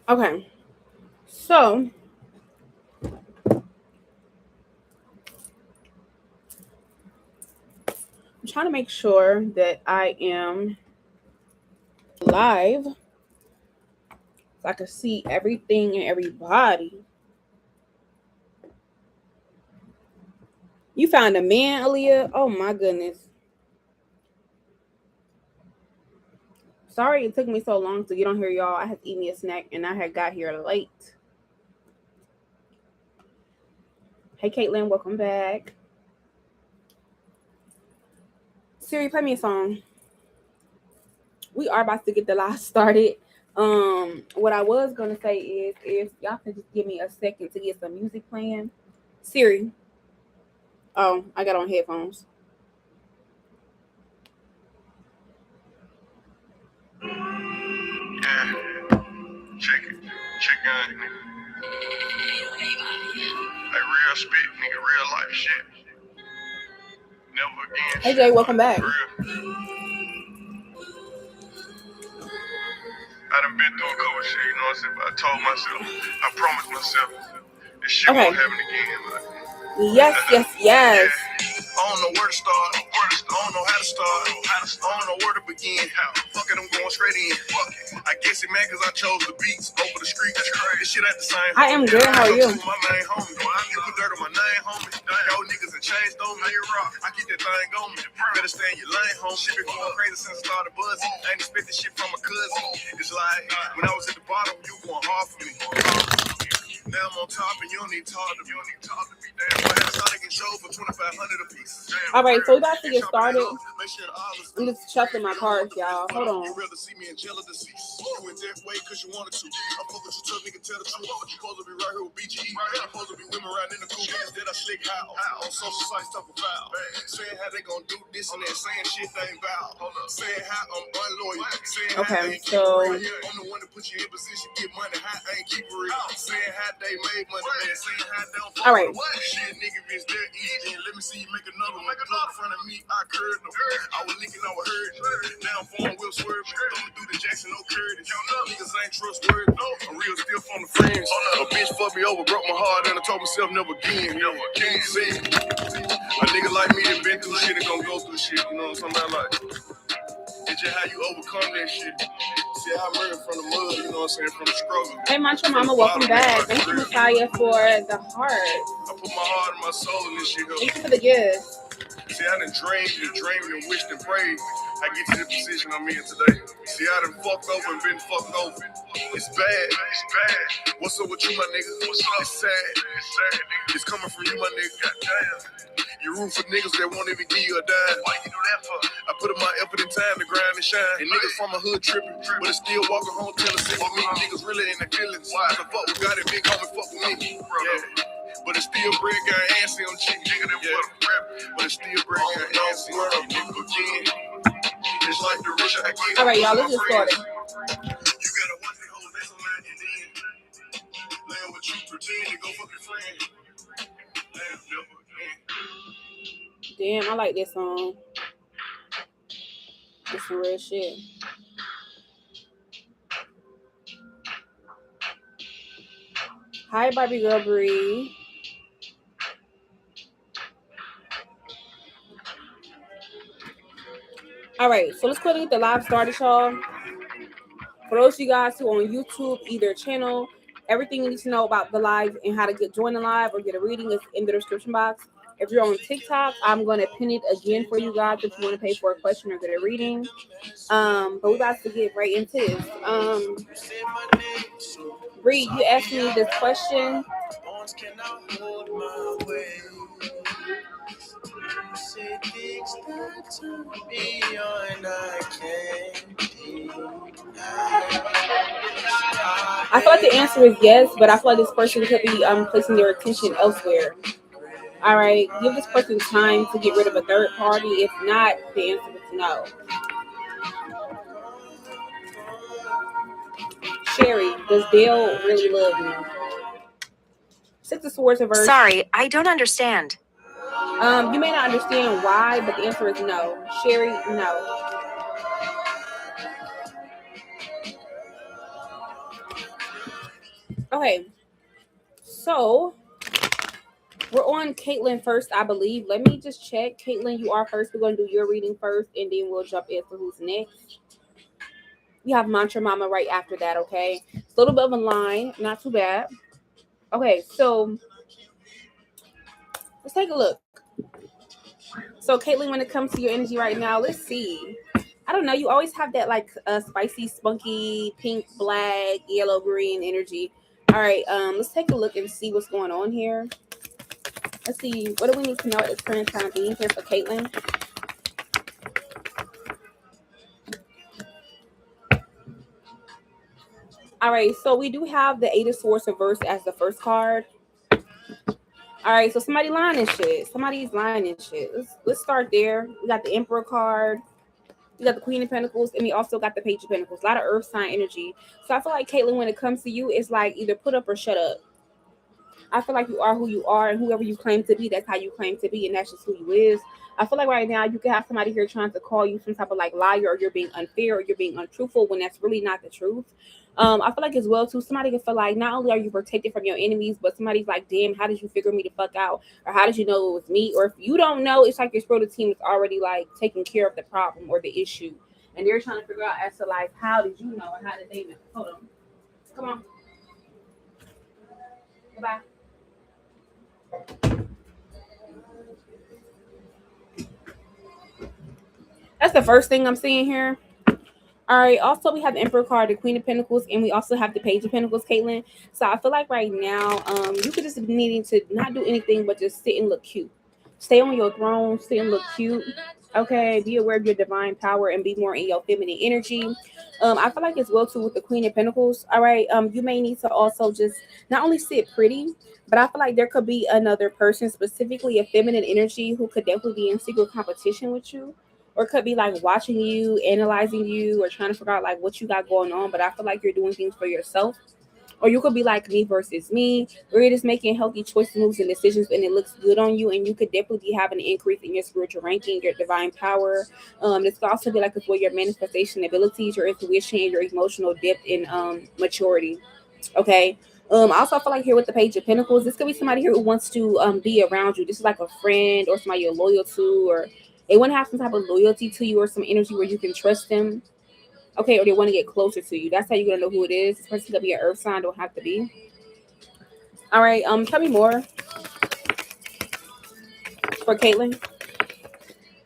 Okay, so I'm trying to make sure that I am live so I can see everything and everybody. You found a man, Aaliyah? Oh my goodness. Sorry it took me so long to get on here, y'all. I had to eat me a snack and I had got here late. Hey Caitlin, welcome back. Siri, play me a song. We are about to get the live started. What I was gonna say is if y'all can just give me a second to get some music playing. Siri. Oh, I got on headphones. Yeah, check it. Check gun, nigga. Like real spit, nigga, real life shit. Never again. Hey Jay, welcome back. Real. I done been through a couple shit, you know what I'm saying? But I told myself, I promised myself, this shit won't happen again. But Yes. yeah. I don't know where to start. I don't know how to start. I don't know where to begin. Fuck it, I'm going straight in. Fuck it. I guess it mad cause I chose the beats over the streets. This shit ain't the same. I am good. How are you? My main homie. You put dirt on my name, homie. Yo niggas and chains don't make it rock. I keep that thing on me. Better stay in your lane, homie. Shit been going crazy since I started buzzing. I ain't expecting shit from my cousin. It's like when I was at the bottom, you going hard for me. Now I'm on top and you don't need talk to me. Damn, I had a Sonic and show for $2,500 a piece. All right, so we about to get started. I'm just shuffling my cards, y'all. Hold on. You rather see me in jail or deceased. You went that way cause you wanted to. I'm focused to tough nigga, tell the truth. You supposed to be right here with BGE. I'm supposed to be women riding in the coupe. That I slick how? On social sites talk about. Saying how they gonna do this and that. Saying shit they ain't about. Saying how I'm unloyal. Saying how they ain't keep real. I'm the one that put you in position, get money, how I ain't keep real. Saying how they made money, man. Saying how they don't fuck. All right. Shit, nigga, if it's that easy, let me see you make another one. Plug in front of me, I curved them. I was leaking, I was hurt. Now I'm falling, Will swerve. Throwing through the Jackson, no Curtis. Niggas ain't trustworthy. I'm real still from the friends. A bitch fucked me over, broke my heart, and I told myself never again. Never again. See, a nigga like me that been through shit and gonna go through shit. You know what I'm talking about? Like, it's just how you overcome that shit. See, I learned from the mud, you know what I'm saying, from the struggle. Hey, Mantra Mama, welcome back. Thank you, Messiah, for the heart. I put my heart and my soul in this shit. Thank you for the gift. See, I done dreamed and wished and prayed. I get to the position I'm in today. See, I done fucked over and been fucked over. It's bad. What's up with you, my nigga? What's up? It's sad. It's coming from you, my nigga. Goddamn. You root for niggas that won't even give you a dime. Why you do that for? I put in my effort and time to grind and shine. And niggas from my hood tripping, but it's still walking home telling sick with me. Niggas really in their feelings. Why the fuck we got it? Big homie fuck with me. Yeah. But it's still bread got ass on chicken, nigga. But it's still bread got ass on chicken, nigga. Again, it's like the rich I get. All right, y'all, let's get started. You gotta watch the whole that's on that and then land with you, pretend to go fuck your friend. Damn, I like this song. It's some real shit. Hi, Barbie Girl Bree. All right, so let's quickly get the live started, y'all. For those of you guys who are on YouTube, either channel, everything you need to know about the live and how to join the live or get a reading is in the description box. If you're on TikTok, I'm going to pin it again for you guys if you want to pay for a question or get a reading. But we're about to get right into this. Bree, you asked me this question. I feel like the answer is yes, but I feel like this person could be placing their attention elsewhere. All right, give this person time to get rid of a third party. If not, the answer is no. Sherry, does Dale really love you? Six of Swords reverse. Sorry, I don't understand. You may not understand why, but the answer is no. Sherry, no. Okay, so we're on Caitlin first, I believe. Let me just check. Caitlin, you are first. We're going to do your reading first, and then we'll jump into who's next. We have Mantra Mama right after that, okay? It's a little bit of a line, not too bad. Okay, so let's take a look. So, Caitlin, when it comes to your energy right now, let's see. I don't know. You always have that like spicy, spunky, pink, black, yellow, green energy. All right, let's take a look and see what's going on here. Let's see. What do we need to know at this current time being here for Caitlin? All right, so we do have the Eight of Swords reversed as the first card. All right, so somebody lying and shit. Somebody's lying and shit. Let's start there. We got the Emperor card. We got the Queen of Pentacles, and we also got the Page of Pentacles. A lot of Earth sign energy. So I feel like, Caitlin, when it comes to you, it's like either put up or shut up. I feel like you are who you are, and whoever you claim to be, that's how you claim to be, and that's just who you is. I feel like right now you can have somebody here trying to call you some type of like liar, or you're being unfair, or you're being untruthful when that's really not the truth. I feel like as well too, somebody can feel like not only are you protected from your enemies, but somebody's like, damn, how did you figure me the fuck out? Or how did you know it was me? Or if you don't know, it's like your spiritual team is already like taking care of the problem or the issue. And they're trying to figure out as to like, how did you know, or how did they know? Hold on. Come on. Goodbye. That's the first thing I'm seeing here. All right. Also, we have the Emperor card, the Queen of Pentacles, and we also have the Page of Pentacles, Caitlin. So I feel like right now, you could just be needing to not do anything but just sit and look cute. Stay on your throne, sit and look cute. Okay. Be aware of your divine power and be more in your feminine energy. I feel like as well too with the Queen of Pentacles. All right. You may need to also just not only sit pretty, but I feel like there could be another person, specifically a feminine energy, who could definitely be in secret competition with you, or could be like watching you, analyzing you, or trying to figure out like what you got going on. But I feel like you're doing things for yourself. Or you could be like me versus me, where you're just making healthy choices, moves, and decisions, and it looks good on you. And you could definitely be having an increase in your spiritual ranking, your divine power. This could also be like as well your manifestation abilities, your intuition, your emotional depth, and maturity. Okay. I also feel like here with the Page of Pentacles, this could be somebody here who wants to be around you. This is like a friend or somebody you're loyal to, or they want to have some type of loyalty to you or some energy where you can trust them. Okay, or they want to get closer to you. That's how you're gonna know who it is. This person could be an earth sign, don't have to be. All right, tell me more for Caitlin.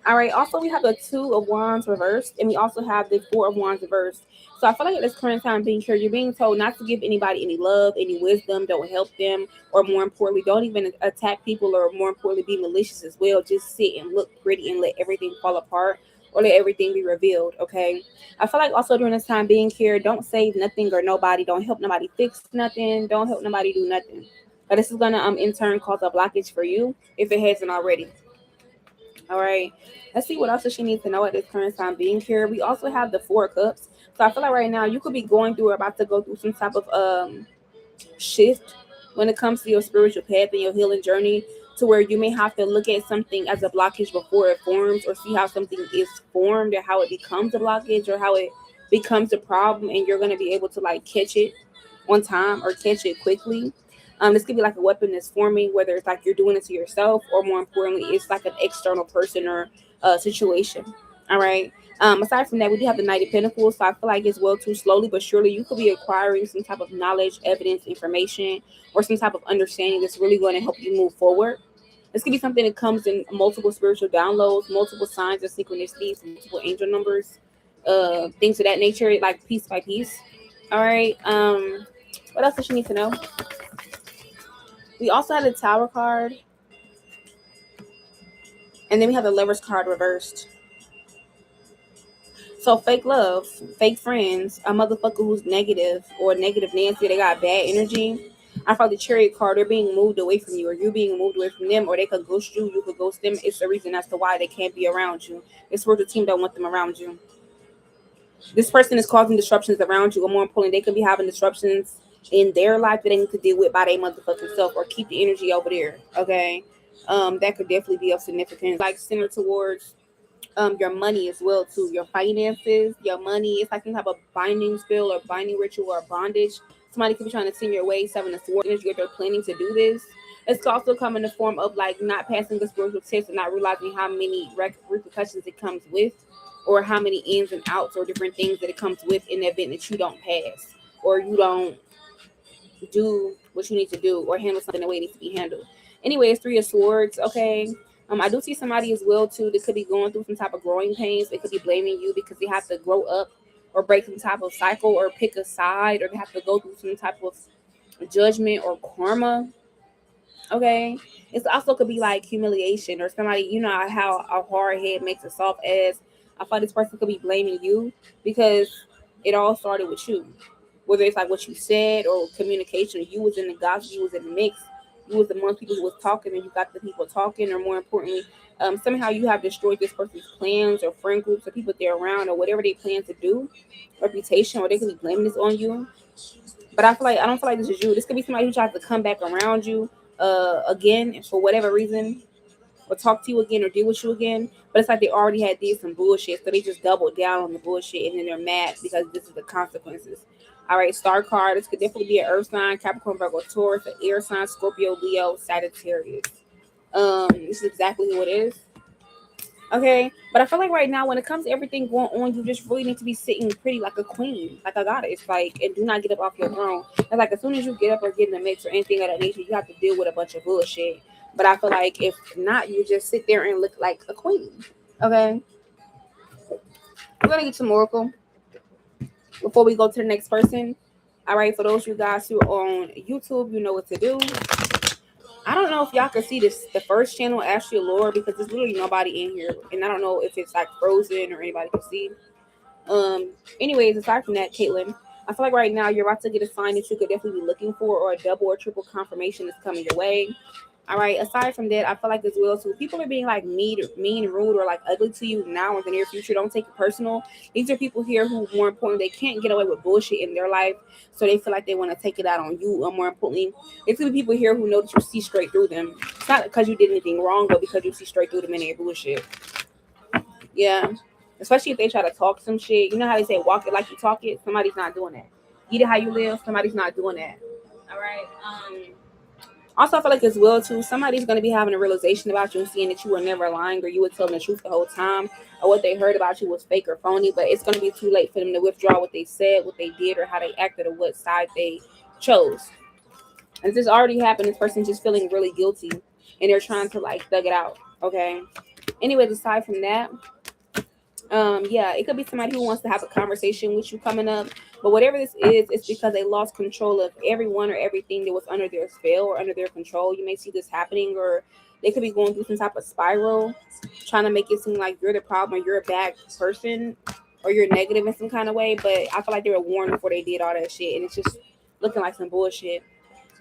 All right, also we have the Two of Wands reversed, and we also have the Four of Wands reversed. So I feel like at this current time being here, you're being told not to give anybody any love, any wisdom, don't help them, or more importantly, don't even attack people, or more importantly, be malicious as well. Just sit and look pretty and let everything fall apart, or let everything be revealed, okay? I feel like also during this time being here, don't save nothing or nobody, don't help nobody fix nothing, don't help nobody do nothing. But this is gonna in turn cause a blockage for you if it hasn't already. All right. Let's see what else does she need to know at this current time being here. We also have the Four of Cups. So I feel like right now you could be going through or about to go through some type of shift when it comes to your spiritual path and your healing journey, to where you may have to look at something as a blockage before it forms, or see how something is formed or how it becomes a blockage or how it becomes a problem, and you're going to be able to like catch it on time or catch it quickly. This could be like a weapon that's forming, whether it's like you're doing it to yourself, or more importantly, it's like an external person or situation. All right. Aside from that, we do have the Knight of Pentacles. So I feel like as well too, slowly but surely, you could be acquiring some type of knowledge, evidence, information, or some type of understanding that's really going to help you move forward. This could be something that comes in multiple spiritual downloads, multiple signs of synchronicities, multiple angel numbers, things of that nature, like piece by piece. All right. What else does she need to know? We also have the Tower card, and then we have the Lovers card reversed. So fake love, fake friends, a motherfucker who's negative or negative Nancy, they got bad energy. I felt the Chariot card, they're being moved away from you, or you're being moved away from them, or they could ghost you, you could ghost them. It's the reason as to why they can't be around you. It's where the team don't want them around you. This person is causing disruptions around you, or more importantly, they could be having disruptions in their life that they need to deal with by their motherfucking self, or keep the energy over there. Okay. that could definitely be of significance, like centered towards your money as well too, your finances, your money. It's like some type of binding spell or binding ritual or bondage. Somebody could be trying to send your way, seven of swords energy, if they're planning to do this. It's also come in the form of like not passing the spiritual test and not realizing how many repercussions it comes with, or how many ins and outs or different things that it comes with in the event that you don't pass or you don't do what you need to do or handle something the way it needs to be handled. Anyways, three of swords. Okay. I do see somebody as well too that could be going through some type of growing pains. They could be blaming you because they have to grow up or break some type of cycle or pick a side, or they have to go through some type of judgment or karma. Okay. It's also could be like humiliation or somebody, you know how a hard head makes a soft ass. I thought this person could be blaming you because it all started with you. Whether it's like what you said or communication, you was in the gossip, you was in the mix, you was among people who was talking and you got the people talking, or more importantly, somehow you have destroyed this person's plans or friend groups or people they're around or whatever they plan to do, reputation, or they could be blaming this on you. But I don't feel like this is you. This could be somebody who tries to come back around you again for whatever reason, or talk to you again or deal with you again. But it's like they already had did some bullshit, so they just doubled down on the bullshit and then they're mad because this is the consequences. All right, star card. This could definitely be an earth sign, Capricorn, Virgo, Taurus, an air sign, Scorpio, Leo, Sagittarius. This is exactly who it is. Okay, but I feel like right now, when it comes to everything going on, you just really need to be sitting pretty like a queen, like a goddess, like, and do not get up off your throne. And like, as soon as you get up or get in the mix or anything of that nature, you have to deal with a bunch of bullshit. But I feel like if not, you just sit there and look like a queen. Okay, we're gonna get some oracle before we go to the next person. All right, for those of you guys who are on YouTube, you know what to do. I don't know if y'all can see this, the first channel, Ashley Lore, because there's literally nobody in here, and I don't know if it's like frozen or anybody can see. Anyways, aside from that, Caitlin, I feel like right now you're about to get a sign that you could definitely be looking for, or a double or triple confirmation is coming your way. All right. Aside from that, I feel like as well too, people are being like mean, rude, or like ugly to you now in the near future. Don't take it personal. These are people here who, more importantly, they can't get away with bullshit in their life, so they feel like they want to take it out on you. Or more importantly, it's gonna be people here who know that you see straight through them. It's not because you did anything wrong, but because you see straight through them in their bullshit. Yeah. Especially if they try to talk some shit. You know how they say walk it like you talk it? Somebody's not doing that. Eat it how you live, somebody's not doing that. All right. Also, I feel like as well too, somebody's gonna be having a realization about you and seeing that you were never lying or you were telling the truth the whole time, or what they heard about you was fake or phony. But it's gonna be too late for them to withdraw what they said, what they did, or how they acted, or what side they chose. And this already happened. This person's just feeling really guilty, and they're trying to like thug it out. Okay. Anyways, aside from that, yeah, it could be somebody who wants to have a conversation with you coming up, but whatever this is, it's because they lost control of everyone or everything that was under their spell or under their control. You may see this happening, or they could be going through some type of spiral, trying to make it seem like you're the problem or you're a bad person or you're negative in some kind of way. But I feel like they were warned before they did all that shit, and it's just looking like some bullshit.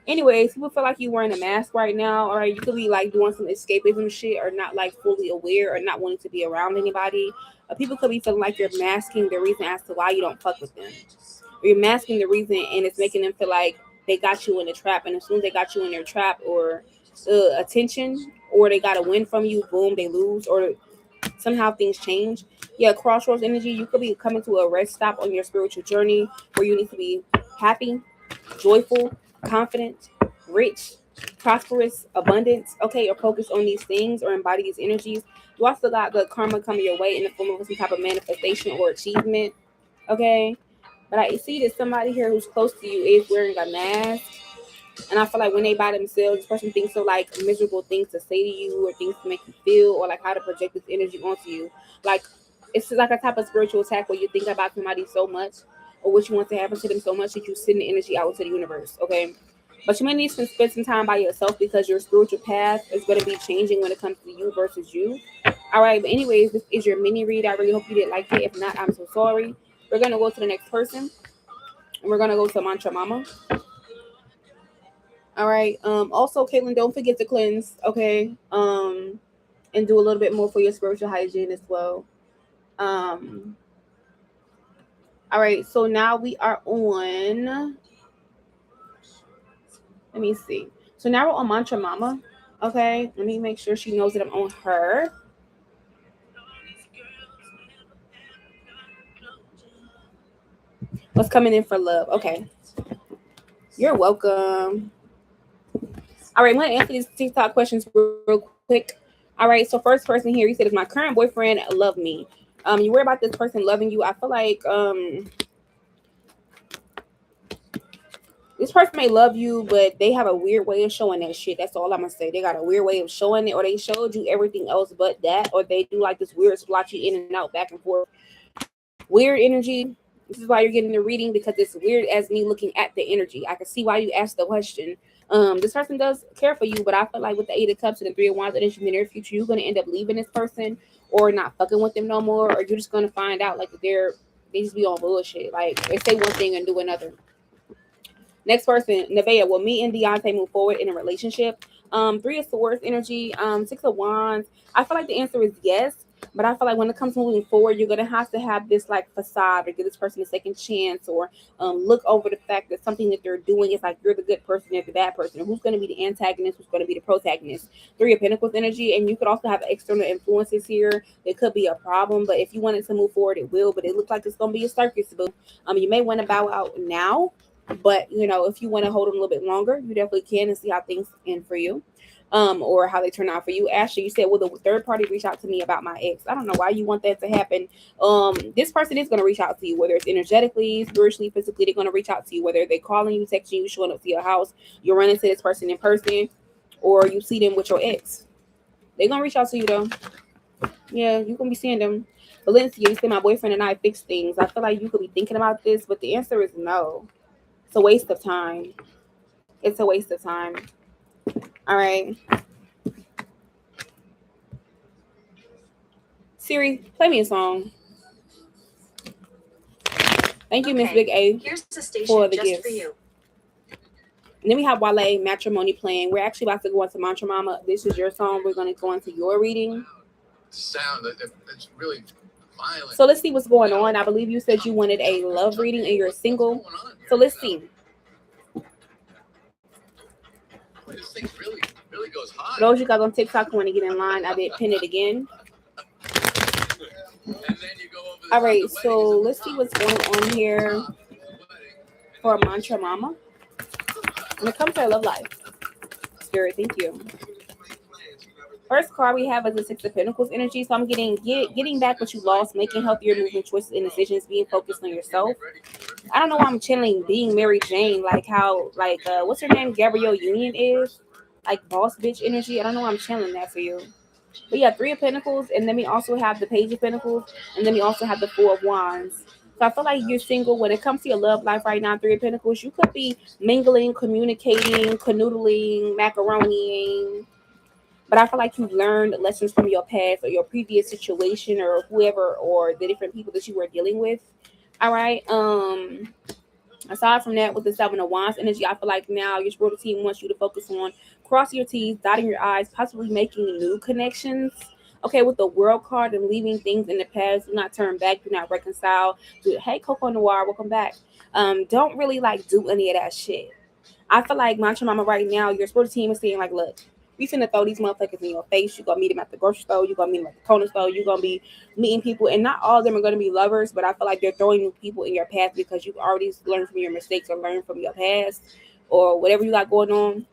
Anyways, people feel like you're wearing a mask right now, or you could be like doing some escapism shit, or not like fully aware, or not wanting to be around anybody. People could be feeling like you're masking the reason as to why you don't fuck with them. Or you're masking the reason, and it's making them feel like they got you in a trap. And as soon as they got you in their trap or attention, or they got a win from you, boom, they lose, or somehow things change. Yeah, crossroads energy. You could be coming to a rest stop on your spiritual journey where you need to be happy, joyful, confident, rich, prosperous, abundance. Okay, or focus on these things or embody these energies. You also got the karma coming your way in the form of some type of manifestation or achievement. Okay, but I see that somebody here who's close to you is wearing a mask, and I feel like when they by themselves, this person thinks of like miserable things to say to you or things to make you feel, or like how to project this energy onto you. Like, it's like a type of spiritual attack where you think about somebody so much, or what you want to happen to them so much, that you send the energy out into the universe. Okay. But you may need to spend some time by yourself because your spiritual path is going to be changing when it comes to you versus you. All right. But anyways, this is your mini read. I really hope you did like it. If not, I'm so sorry. We're going to go to the next person. And we're going to go to Mantra Mama. All right. Also, Caitlin, don't forget to cleanse, okay? And do a little bit more for your spiritual hygiene as well. Um, all right. So now we are on. Let me see. So now we're on Mantra Mama. Okay, let me make sure she knows that I'm on her. What's coming in for love? Okay, you're welcome. All right, I'm gonna answer these TikTok questions real quick. All right, so first person here, he said, "Is my current boyfriend love me?" You worry about this person loving you. I feel like this person may love you, but they have a weird way of showing that shit. That's all I'm gonna say. They got a weird way of showing it, or they showed you everything else but that, or they do like this weird splotchy in and out, back and forth, weird energy. This is why you're getting the reading, because it's weird as me looking at the energy. I can see why you asked the question. This person does care for you, but I feel like with the Eight of Cups and the Three of Wands, that in the near future, you're gonna end up leaving this person or not fucking with them no more, or you're just gonna find out like they just be on bullshit. Like they say one thing and do another. Next person, Nevaeh. Will me and Deontay move forward in a relationship? Three of Swords energy, Six of Wands. I feel like the answer is yes, but I feel like when it comes to moving forward, you're gonna have to have this like facade or give this person a second chance, or look over the fact that something that they're doing is like you're the good person, they're the bad person. Who's gonna be the antagonist? Who's gonna be the protagonist? Three of Pentacles energy, and you could also have external influences here. It could be a problem, but if you want it to move forward, it will. But it looks like it's gonna be a circus, boo. You may want to bow out now, but if you want to hold them a little bit longer, you definitely can and see how things end for you, or how they turn out for you. Ashley, you said, will the third party reach out to me about my ex? I don't know why you want that to happen. This person is going to reach out to you, whether it's energetically, spiritually, physically. They're going to reach out to you, whether they're calling you, texting you, showing up to your house, you're running to this person in person, or you see them with your ex. They're going to reach out to you though. Yeah, you're going to be seeing them. Valencia, you said my boyfriend and I fix things. I feel like you could be thinking about this, but the answer is no. It's a waste of time. It's a waste of time. All right. Siri, play me a song. Thank you, Miss Big A, for the gifts. And then we have Wale Matrimony playing. We're actually about to go into Mantra Mama. This is your song. We're going to go into your reading. That's really violent. So let's see what's going on. I believe you said you wanted a love reading and you're single. So let's see. This thing really goes high. Those you guys on TikTok who want to get in line, I did pin it again. All right, so let's see what's going on here for Mantra Mama. When it comes to our love life, Spirit, thank you. First card we have is the Six of Pentacles energy. So I'm getting back what you lost, making healthier moving choices and decisions, being focused on yourself. I don't know why I'm channeling being Mary Jane, like how what's her name, Gabrielle Union is, like boss bitch energy. I don't know why I'm channeling that for you. But yeah, Three of Pentacles, and then we also have the Page of Pentacles, and then we also have the Four of Wands. So I feel like you're single. When it comes to your love life right now, Three of Pentacles, you could be mingling, communicating, canoodling, macaroniing. But I feel like you've learned lessons from your past or your previous situation or whoever or the different people that you were dealing with. All right. Aside from that, with the Seven of Wands energy, I feel like now your spiritual team wants you to focus on crossing your T's, dotting your I's, possibly making new connections. Okay, with the World card and leaving things in the past, do not turn back, do not reconcile. Hey, Coco Noir, welcome back. Don't really do any of that shit. I feel like Mantra Mama right now, your spiritual team is saying look, we finna throw these motherfuckers in your face. You're gonna meet them at the grocery store. You're gonna meet them at the corner store. You're gonna be meeting people, and not all of them are gonna be lovers. But I feel like they're throwing new people in your path because you've already learned from your mistakes or learned from your past or whatever you got going on.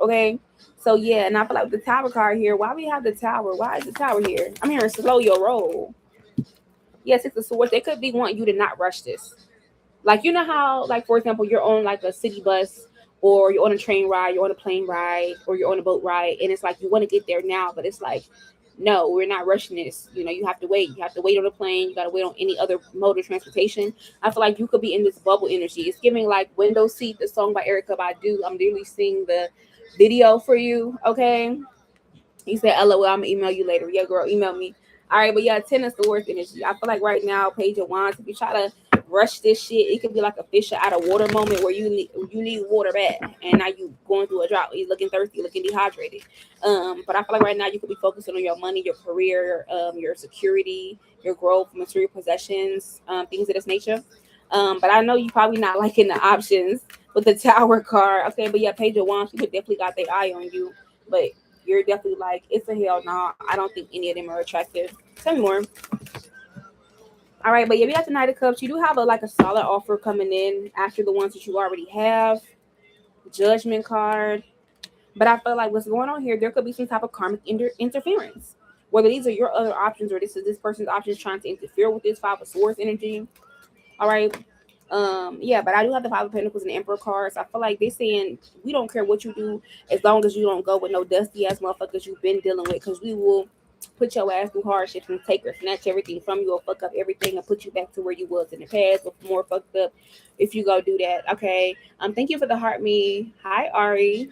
Okay, so yeah, and I feel like the Tower card here. Why we have the Tower? Why is the Tower here? I'm hearing slow your roll. Yes, it's a sword. They could be wanting you to not rush this. You know how, for example, you're on a city bus, or you're on a train ride, you're on a plane ride, or you're on a boat ride, and it's you want to get there now, but it's no, we're not rushing this. You have to wait. You have to wait on a plane. You got to wait on any other mode of transportation. I feel like you could be in this bubble energy. It's giving Window Seat, the song by Erykah Badu. I'm literally seeing the video for you. Okay. He said, LOL, I'm going to email you later. Yeah, girl, email me. All right, but yeah, Ten of Swords energy. I feel like right now, Page of Wands, if you try to rush this shit, it could be like a fish out of water moment where you need water bad, and now you going through a drought. You're looking thirsty, looking dehydrated. But I feel like right now you could be focusing on your money, your career, your security, your growth, material possessions, things of this nature. But I know you probably not liking the options with the Tower card. Okay, but yeah, Page of Wands, people definitely got their eye on you. But you're definitely like, it's a hell no. I don't think any of them are attractive. Tell me more. All right, but yeah, we got the Knight of Cups. You do have a solid offer coming in after the ones that you already have. Judgment card. But I feel like what's going on here, there could be some type of karmic interference. Whether these are your other options or this is this person's options trying to interfere with this Five of Swords energy. All right. Yeah, but I do have the Five of Pentacles and the Emperor cards. I feel like they're saying we don't care what you do as long as you don't go with no dusty ass motherfuckers you've been dealing with, because we will put your ass through hardships and take or snatch everything from you or fuck up everything and put you back to where you was in the past with more fucked up if you go do that. Okay. Thank you for the heart me. Hi Ari.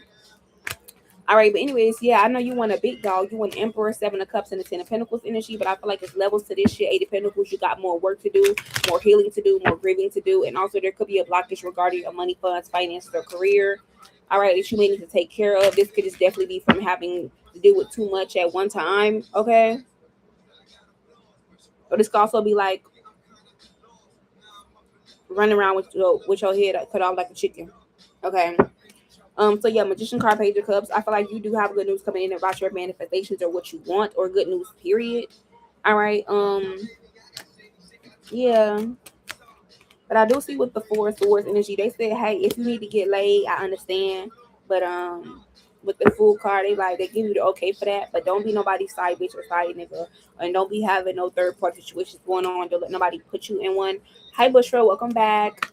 All right, but anyways, yeah, I know you want a big dog. You want Emperor, Seven of Cups, and the Ten of Pentacles energy, but I feel like there's levels to this shit. Eight of Pentacles, you got more work to do, more healing to do, more grieving to do, and also there could be a blockage regarding your money, funds, finances, or career. All right, that you may need to take care of. This could just definitely be from having to deal with too much at one time. Okay, or this could also be like running around with your head cut off like a chicken. Okay. So yeah, Magician card, Page of Cups. I feel like you do have good news coming in about your manifestations or what you want, or good news, period. All right. Yeah. But I do see with the Four of Swords energy, they said, hey, if you need to get laid, I understand. But with the Fool card, they give you the okay for that. But don't be nobody's side bitch or side nigga. And don't be having no third party situations going on. Don't let nobody put you in one. Hi Bushra, welcome back.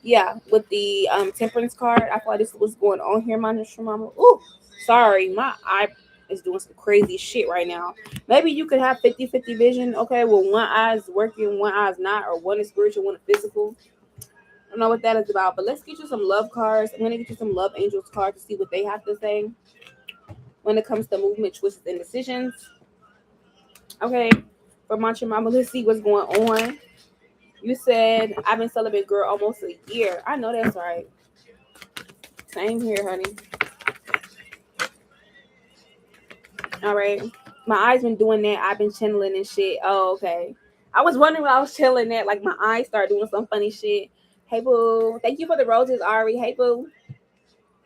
Yeah, with the Temperance card, I thought this was going on here, my mama. Ooh, sorry, my eye is doing some crazy shit right now. Maybe you could have 50-50 vision, okay, well, one eye is working, one eye is not, or one is spiritual, one is physical. I don't know what that is about, but let's get you some love cards. I'm going to get you some love angels cards to see what they have to say when it comes to movement, choices, and decisions. Okay, for Mantra Mama, let's see what's going on. You said, I've been celibate, girl, almost a year. I know that's right. Same here, honey. All right. My eyes been doing that. I've been channeling and shit. Oh, okay. I was wondering why I was chilling that. Like, my eyes started doing some funny shit. Hey, boo. Thank you for the roses, Ari. Hey, boo.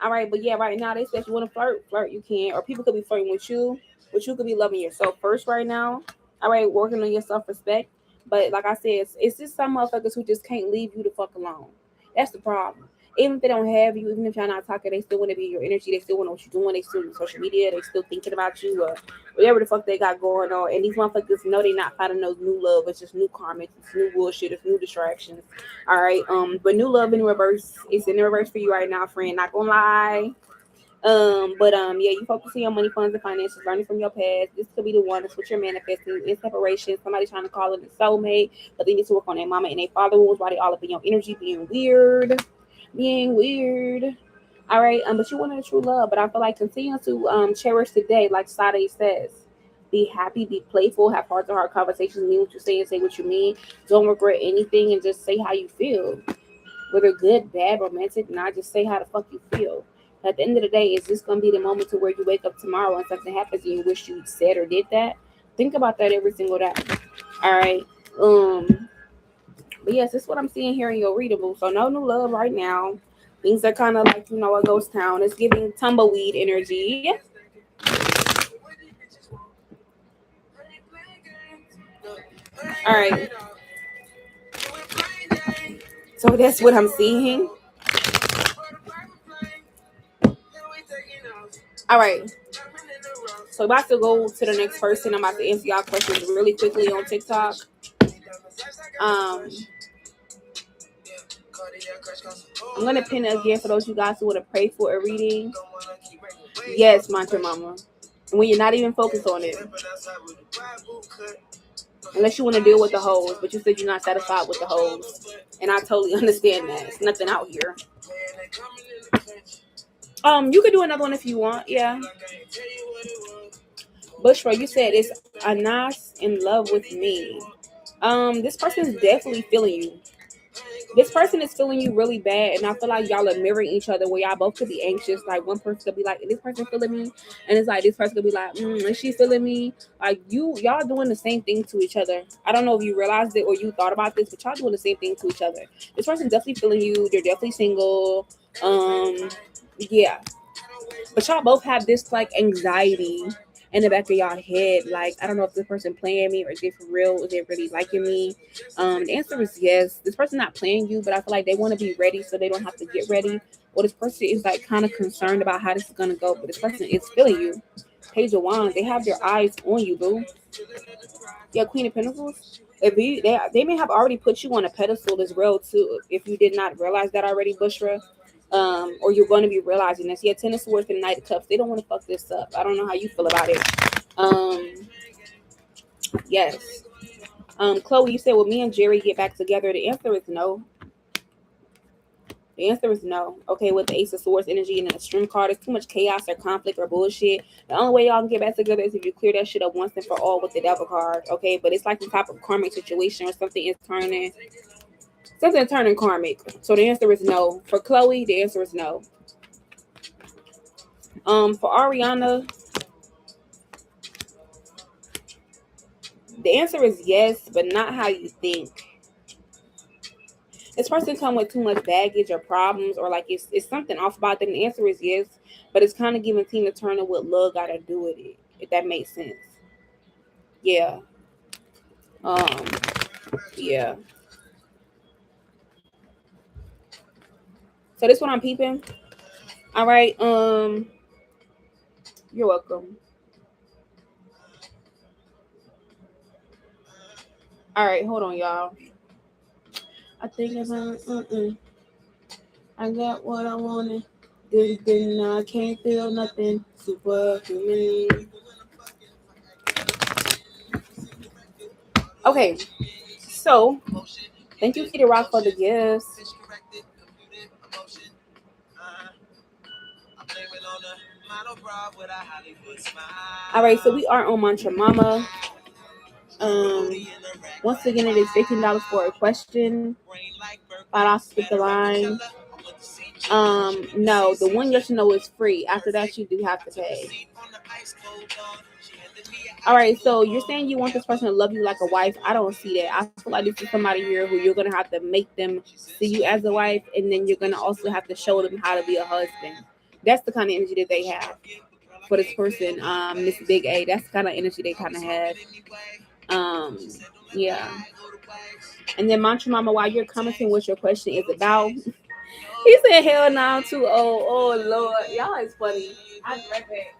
All right. But yeah, right now, they said if you want to flirt, you can. Or people could be flirting with you. But you could be loving yourself first right now. All right. Working on your self-respect. But like I said, it's just some motherfuckers who just can't leave you the fuck alone. That's the problem. Even if they don't have you, even if y'all not talking, they still want to be your energy. They still want to know what you're doing. They still on social media. They still thinking about you or whatever the fuck they got going on. And these motherfuckers know they not finding no new love. It's just new karma. It's new bullshit. It's new distractions. All right. But new love in reverse. It's in the reverse for you right now, friend. Not gonna lie. Yeah, you focusing on money, funds, and finances, learning from your past. This could be the one that's what you're manifesting in separation. Somebody trying to call it a soulmate, but they need to work on their mama and their father wounds while they all up in your energy, being weird. All right, but you wanted a true love, but I feel like continue to cherish today, like Sade says. Be happy, be playful, have heart-to-heart conversations, mean what you say and say what you mean. Don't regret anything and just say how you feel. Whether good, bad, romantic, not just say how the fuck you feel. At the end of the day, is this going to be the moment to where you wake up tomorrow and something happens and you wish you said or did that? Think about that every single day. All right. But yes, this is what I'm seeing here in your readable. So no new love right now. Things are kind of like, a ghost town. It's giving tumbleweed energy. All right. So that's what I'm seeing. All right. So about to go to the next person. I'm about to answer y'all questions really quickly on TikTok. I'm gonna pin it again for those of you guys who want to pray for a reading. Yes, Mantra Mama. When you're not even focused on it. Unless you want to deal with the hoes, but you said you're not satisfied with the hoes. And I totally understand that. It's nothing out here. You could do another one if you want, yeah. Bushra, you said it's Anas in love with me. This person's definitely feeling you. This person is feeling you really bad, and I feel like y'all are mirroring each other where y'all both could be anxious. Like one person could be like, "Is this person feeling me?" And it's like this person could be like, "Is she feeling me?" Like y'all doing the same thing to each other. I don't know if you realized it or you thought about this, but y'all doing the same thing to each other. This person's definitely feeling you. They're definitely single. Yeah. But y'all both have this like anxiety in the back of y'all head. Like, I don't know if this person playing me or is it for real? Is it really liking me? The answer is yes. This person not playing you, but I feel like they want to be ready so they don't have to get ready. Or this person is like kind of concerned about how this is gonna go, but this person is feeling you. Page of Wands, they have their eyes on you, boo. Yeah, Queen of Pentacles. If you they may have already put you on a pedestal as well too. If you did not realize that already, Bushra, or you're going to be realizing this. Yeah, Ten of Swords and Knight of Cups. They don't want to fuck this up. I don't know how you feel about it. Um, yes. Chloe, you said, will me and Jerry get back together? The answer is no. The answer is no. Okay, with the Ace of Swords energy and the Extreme card, it's too much chaos or conflict or bullshit. The only way y'all can get back together is if you clear that shit up once and for all with the Devil card. Okay, but it's like some type of karmic situation or something turning karmic. So the answer is no. For Chloe, the answer is no. For Ariana, the answer is yes, but not how you think. This person come with too much baggage or problems, or like it's something off about them. The answer is yes, but it's kind of giving Tina Turner what love got to do with it, if that makes sense. Yeah. Um. Yeah. So this one I'm peeping. All right. You're welcome. All right. Hold on, y'all. I think about. I got what I wanted. Didn't I can't feel nothing. Superhuman. Okay. So thank you, Kitty Rock, for the gifts. All right, so we are on Mantra Mama. Once again, it is $15 for a question. $5 to skip the line. No, the one yes or no is free. After that, you do have to pay. All right, so you're saying you want this person to love you like a wife. I don't see that. I feel like this is somebody here who you're gonna have to make them see you as a wife, and then you're gonna also have to show them how to be a husband. That's the kind of energy that they have for this person. This Big A. That's the kind of energy they kind of have. Um, yeah. And then Mantra Mama, while you're commenting what your question is about, he said, "Hell no, I'm too old." Oh Lord, y'all is funny. I read that.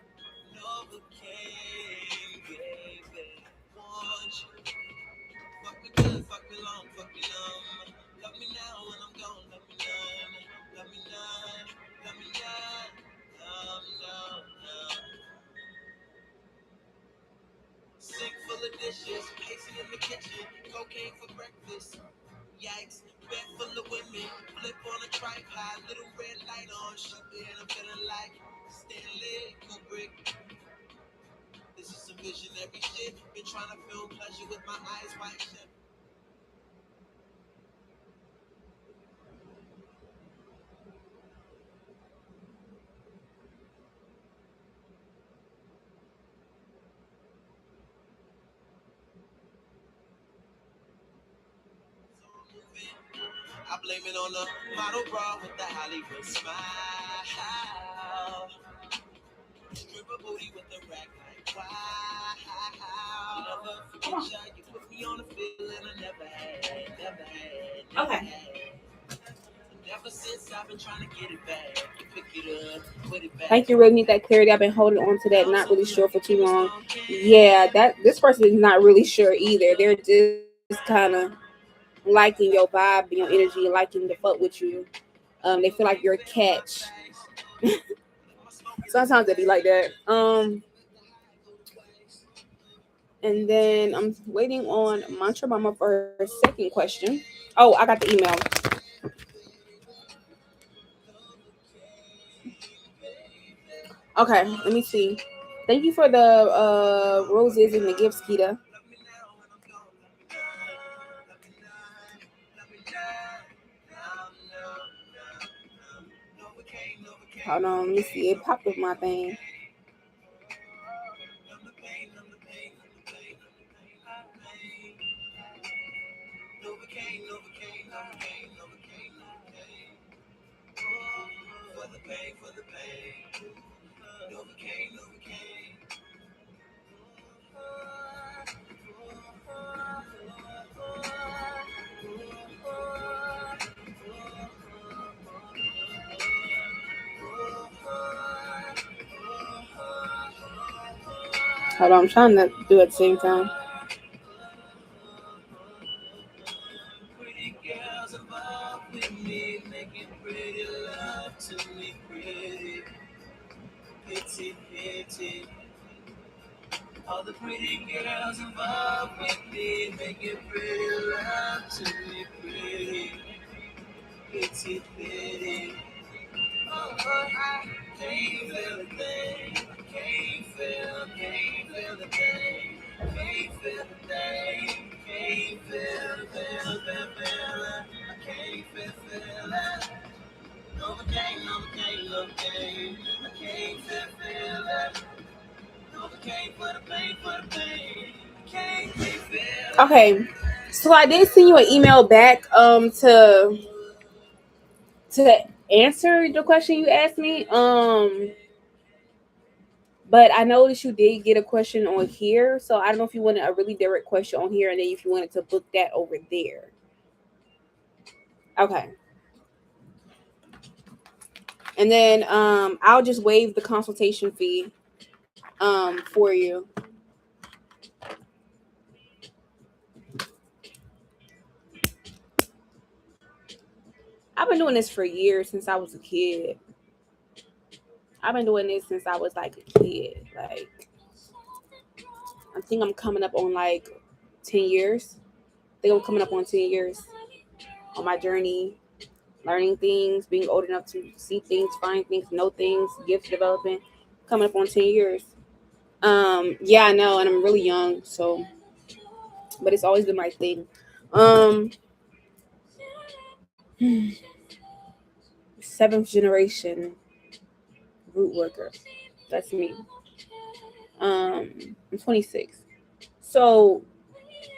I blame it on the model bra with the Hollywood smile. Stripper booty with the rack like wow. Never forget ya, you put me on a feeling I never had, never had. Okay. Ever since I've been trying to get it back, you pick it up, put it back. Thank you. Really need that clarity. I've been holding on to that, not really sure for too long. Yeah, that this person is not really sure either. They're just kind of liking your vibe, your energy, liking to fuck with you. They feel like you're a catch. Sometimes they be like that. And then I'm waiting on Mantra Mama for her second question. Oh, I got the email. Okay, let me see. Thank you for the roses and the gifts, Kita. Hold on, let me see. It popped up my thing. Hold on, I'm trying to do it at the same time. All the pretty girls involved with me, making pretty love to me, pretty. Oh, I can't feel a thing, can't feel a thing, can't feel a thing, can't feel it, I can't feel it. Novocaine, I can't feel it. Okay, so I did send you an email back to answer the question you asked me. But I noticed you did get a question on here, so I don't know if you wanted a really direct question on here, and then if you wanted to book that over there. Okay. And then I'll just waive the consultation fee for you. I've been doing this for years since I was a kid. I've been doing this since I was like a kid. Like I think I'm coming up on like 10 years. I think I'm coming up on 10 years on my journey, learning things, being old enough to see things, find things, know things, gifts developing. Coming up on 10 years. Yeah, I know, and I'm really young, so but it's always been my thing. Um, seventh generation root worker. That's me. I'm 26. So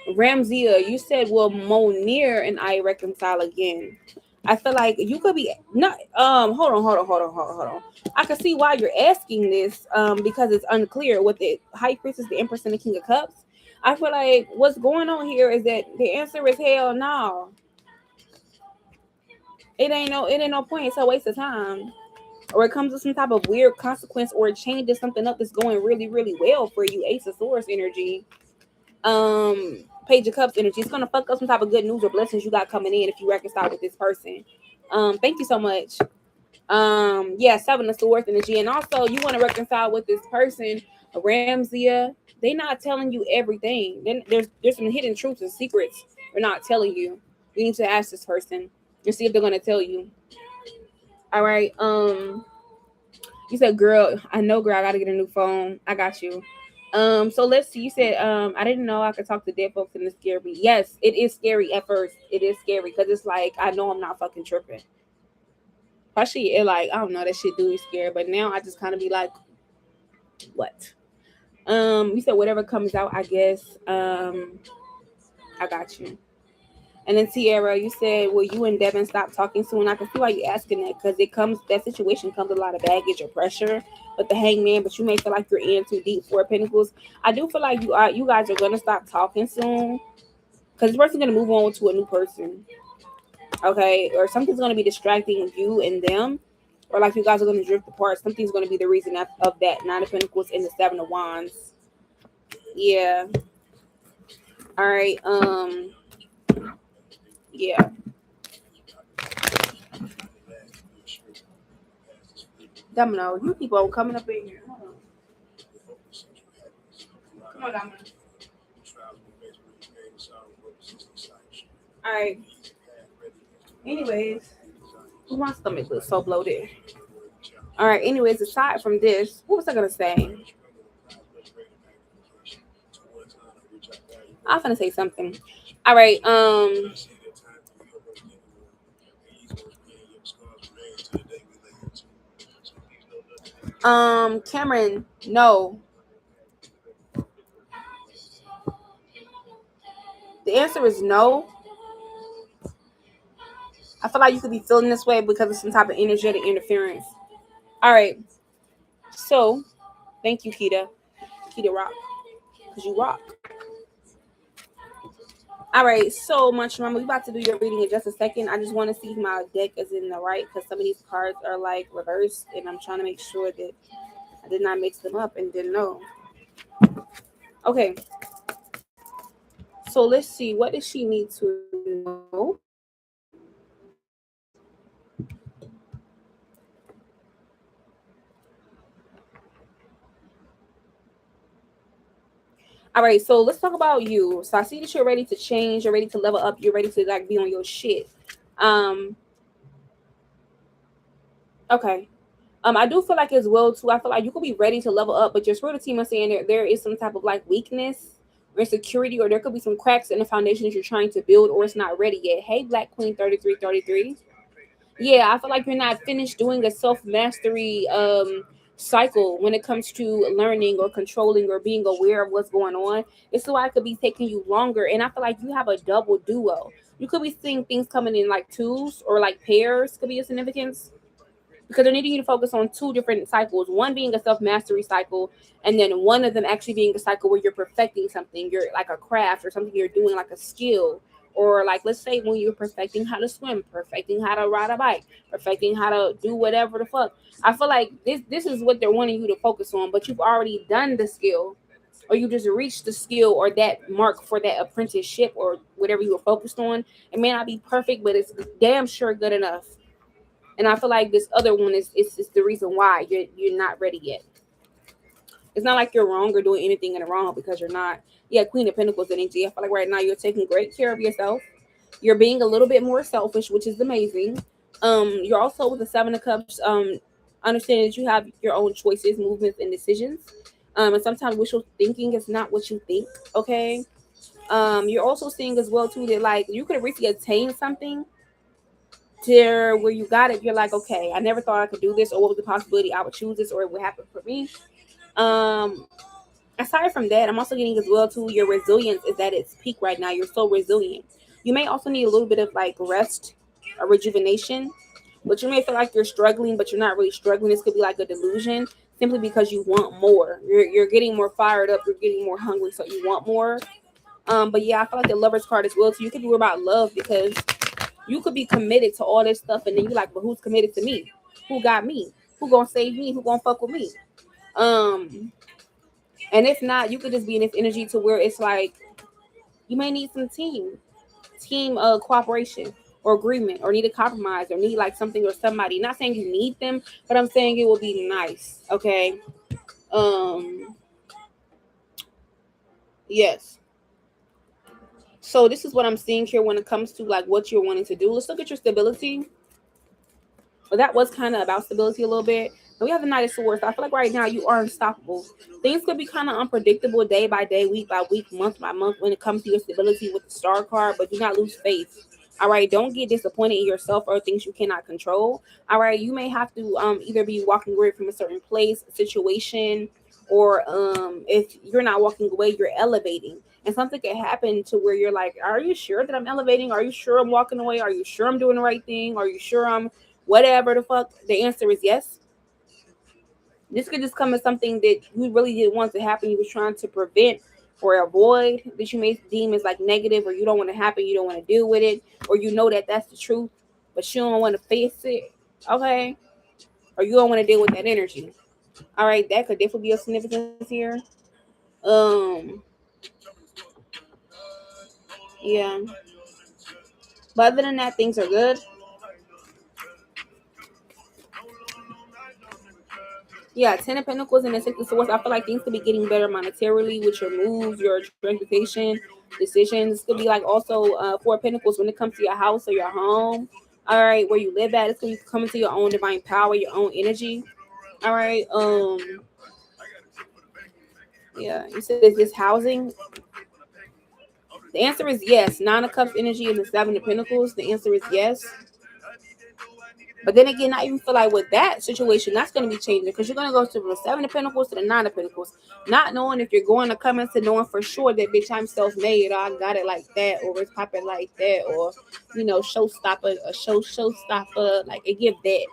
Ramzia, you said will Monir and I reconcile again? I feel like you could be not. Hold on. I can see why you're asking this. Because it's unclear with the High Priestess, the Empress, and the King of Cups. I feel like what's going on here is that the answer is hell no. It ain't no point. It's a waste of time. Or it comes with some type of weird consequence, or it changes something up that's going really, really well for you. Ace of Swords energy. Page of Cups energy. It's gonna fuck up some type of good news or blessings you got coming in if you reconcile with this person. Thank you so much. Yeah, Seven of Swords energy, and also you want to reconcile with this person, Ramzia. They not telling you everything. Then there's some hidden truths and secrets they're not telling you. You need to ask this person and see if they're gonna tell you. All right. You said, girl, I know, girl, I gotta get a new phone. I got you. So let's see. You said, I didn't know I could talk to dead folks and it scared me. Yes, it is scary at first. It is scary because it's like I know I'm not fucking tripping. Actually, it like I don't know that shit do me scared, but now I just kind of be like, what? You said whatever comes out, I guess. I got you. And then Tierra, you said, will you and Devin stop talking soon? I can see why you're asking that because that situation comes with a lot of baggage or pressure with the hangman, but you may feel like you're in too deep for Pentacles. I do feel like you guys are gonna stop talking soon because this person's gonna move on to a new person. Okay, or something's gonna be distracting you and them, or like you guys are gonna drift apart. Something's gonna be the reason of that. Nine of Pentacles and the Seven of Wands. Yeah. All right. Yeah. Domino, you keep on coming up in here. Hold on. Come on, Domino. All right. Anyways, my stomach looks so bloated. All right. Anyways, aside from this, what was I gonna say? I'm gonna say something. All right. Cameron, no. The answer is no. I feel like you could be feeling this way because of some type of energetic interference. All right. So, thank you, Kita. Kita rock. Because you rock. All right. So, much mama, we about to do your reading in just a second. I just want to see if my deck is in the right because some of these cards are like reversed, and I'm trying to make sure that I did not mix them up and didn't know. Okay, so let's see. What does she need to know? All right, so let's talk about you. So I see that you're ready to change, you're ready to level up, you're ready to like be on your shit. Um, okay. I do feel like as well too. I feel like you could be ready to level up, but your spiritual team is saying there is some type of like weakness or insecurity, or there could be some cracks in the foundation that you're trying to build, or it's not ready yet. Hey, Black Queen 3333. Yeah, I feel like you're not finished doing a self mastery cycle when it comes to learning or controlling or being aware of what's going on. It's why it could be taking you longer, and I feel like you have a double duo. You could be seeing things coming in like twos or like pairs could be a significance, because they're needing you to focus on two different cycles, one being a self-mastery cycle, and then one of them actually being a cycle where you're perfecting something, you're like a craft or something you're doing, like a skill, or like let's say when you're perfecting how to swim, perfecting how to ride a bike, perfecting how to do whatever the fuck. I feel like this is what they're wanting you to focus on, but you've already done the skill, or you just reached the skill or that mark for that apprenticeship or whatever you were focused on. It may not be perfect, but it's damn sure good enough. And I feel like this other one is the reason why you're not ready yet. It's not like you're wrong or doing anything in the wrong, because you're not. Yeah, Queen of Pentacles energy. I feel like right now you're taking great care of yourself. You're being a little bit more selfish, which is amazing. You're also with the Seven of Cups. Understanding that you have your own choices, movements, and decisions. And sometimes wishful thinking is not what you think. Okay. You're also seeing as well too that like you could have recently attained something to where you got it. You're like, okay, I never thought I could do this, or what was the possibility I would choose this, or it would happen for me. Um, Aside from that, I'm also getting as well too, your resilience is at its peak right now. You're so resilient. You may also need a little bit of like rest or rejuvenation, but you may feel like you're struggling, but you're not really struggling. This could be like a delusion, simply because you want more. You're getting more fired up. You're getting more hungry, so you want more. But yeah, I feel like the Lovers card as well. So you could be worried about love, because you could be committed to all this stuff, and then you're like, but who's committed to me? Who got me? Who gonna save me? Who gonna fuck with me? Um, and if not, you could just be in this energy to where it's like you may need some team cooperation or agreement, or need a compromise, or need like something or somebody. Not saying you need them, but I'm saying it will be nice. Okay. Um, yes. So this is what I'm seeing here when it comes to like what you're wanting to do. Let's look at your stability. Well, that was kind of about stability a little bit. And we have the Knight of Swords. So I feel like right now you are unstoppable. Things could be kind of unpredictable day by day, week by week, month by month when it comes to your stability with the Star card, but do not lose faith. All right, don't get disappointed in yourself or things you cannot control. All right, you may have to either be walking away from a certain place, situation, or if you're not walking away, you're elevating. And something can happen to where you're like, are you sure that I'm elevating? Are you sure I'm walking away? Are you sure I'm doing the right thing? Are you sure I'm whatever the fuck? The answer is yes. This could just come as something that you really didn't want to happen. You was trying to prevent or avoid, that you may deem as like negative, or you don't want to happen. You don't want to deal with it, or you know that that's the truth, but you don't want to face it. Okay. Or you don't want to deal with that energy. All right. That could definitely be a significance here. Um, yeah. But other than that, things are good. Yeah, Ten of Pentacles and the Six of Swords. I feel like things could be getting better monetarily with your moves, your transportation decisions. This could be like also Four of Pentacles when it comes to your house or your home. All right, where you live at. It's going to be coming to your own divine power, your own energy. All right. Yeah. You said, is this housing? The answer is yes. Nine of Cups energy and the Seven of Pentacles. The answer is yes. But then again, I even feel like with that situation, that's going to be changing, because you're going to go from the Seven of Pentacles to the Nine of Pentacles, not knowing if you're going to come into knowing for sure that bitch, I'm self-made, or I got it like that, or it's popping like that, or showstopper, a showstopper, like it give that.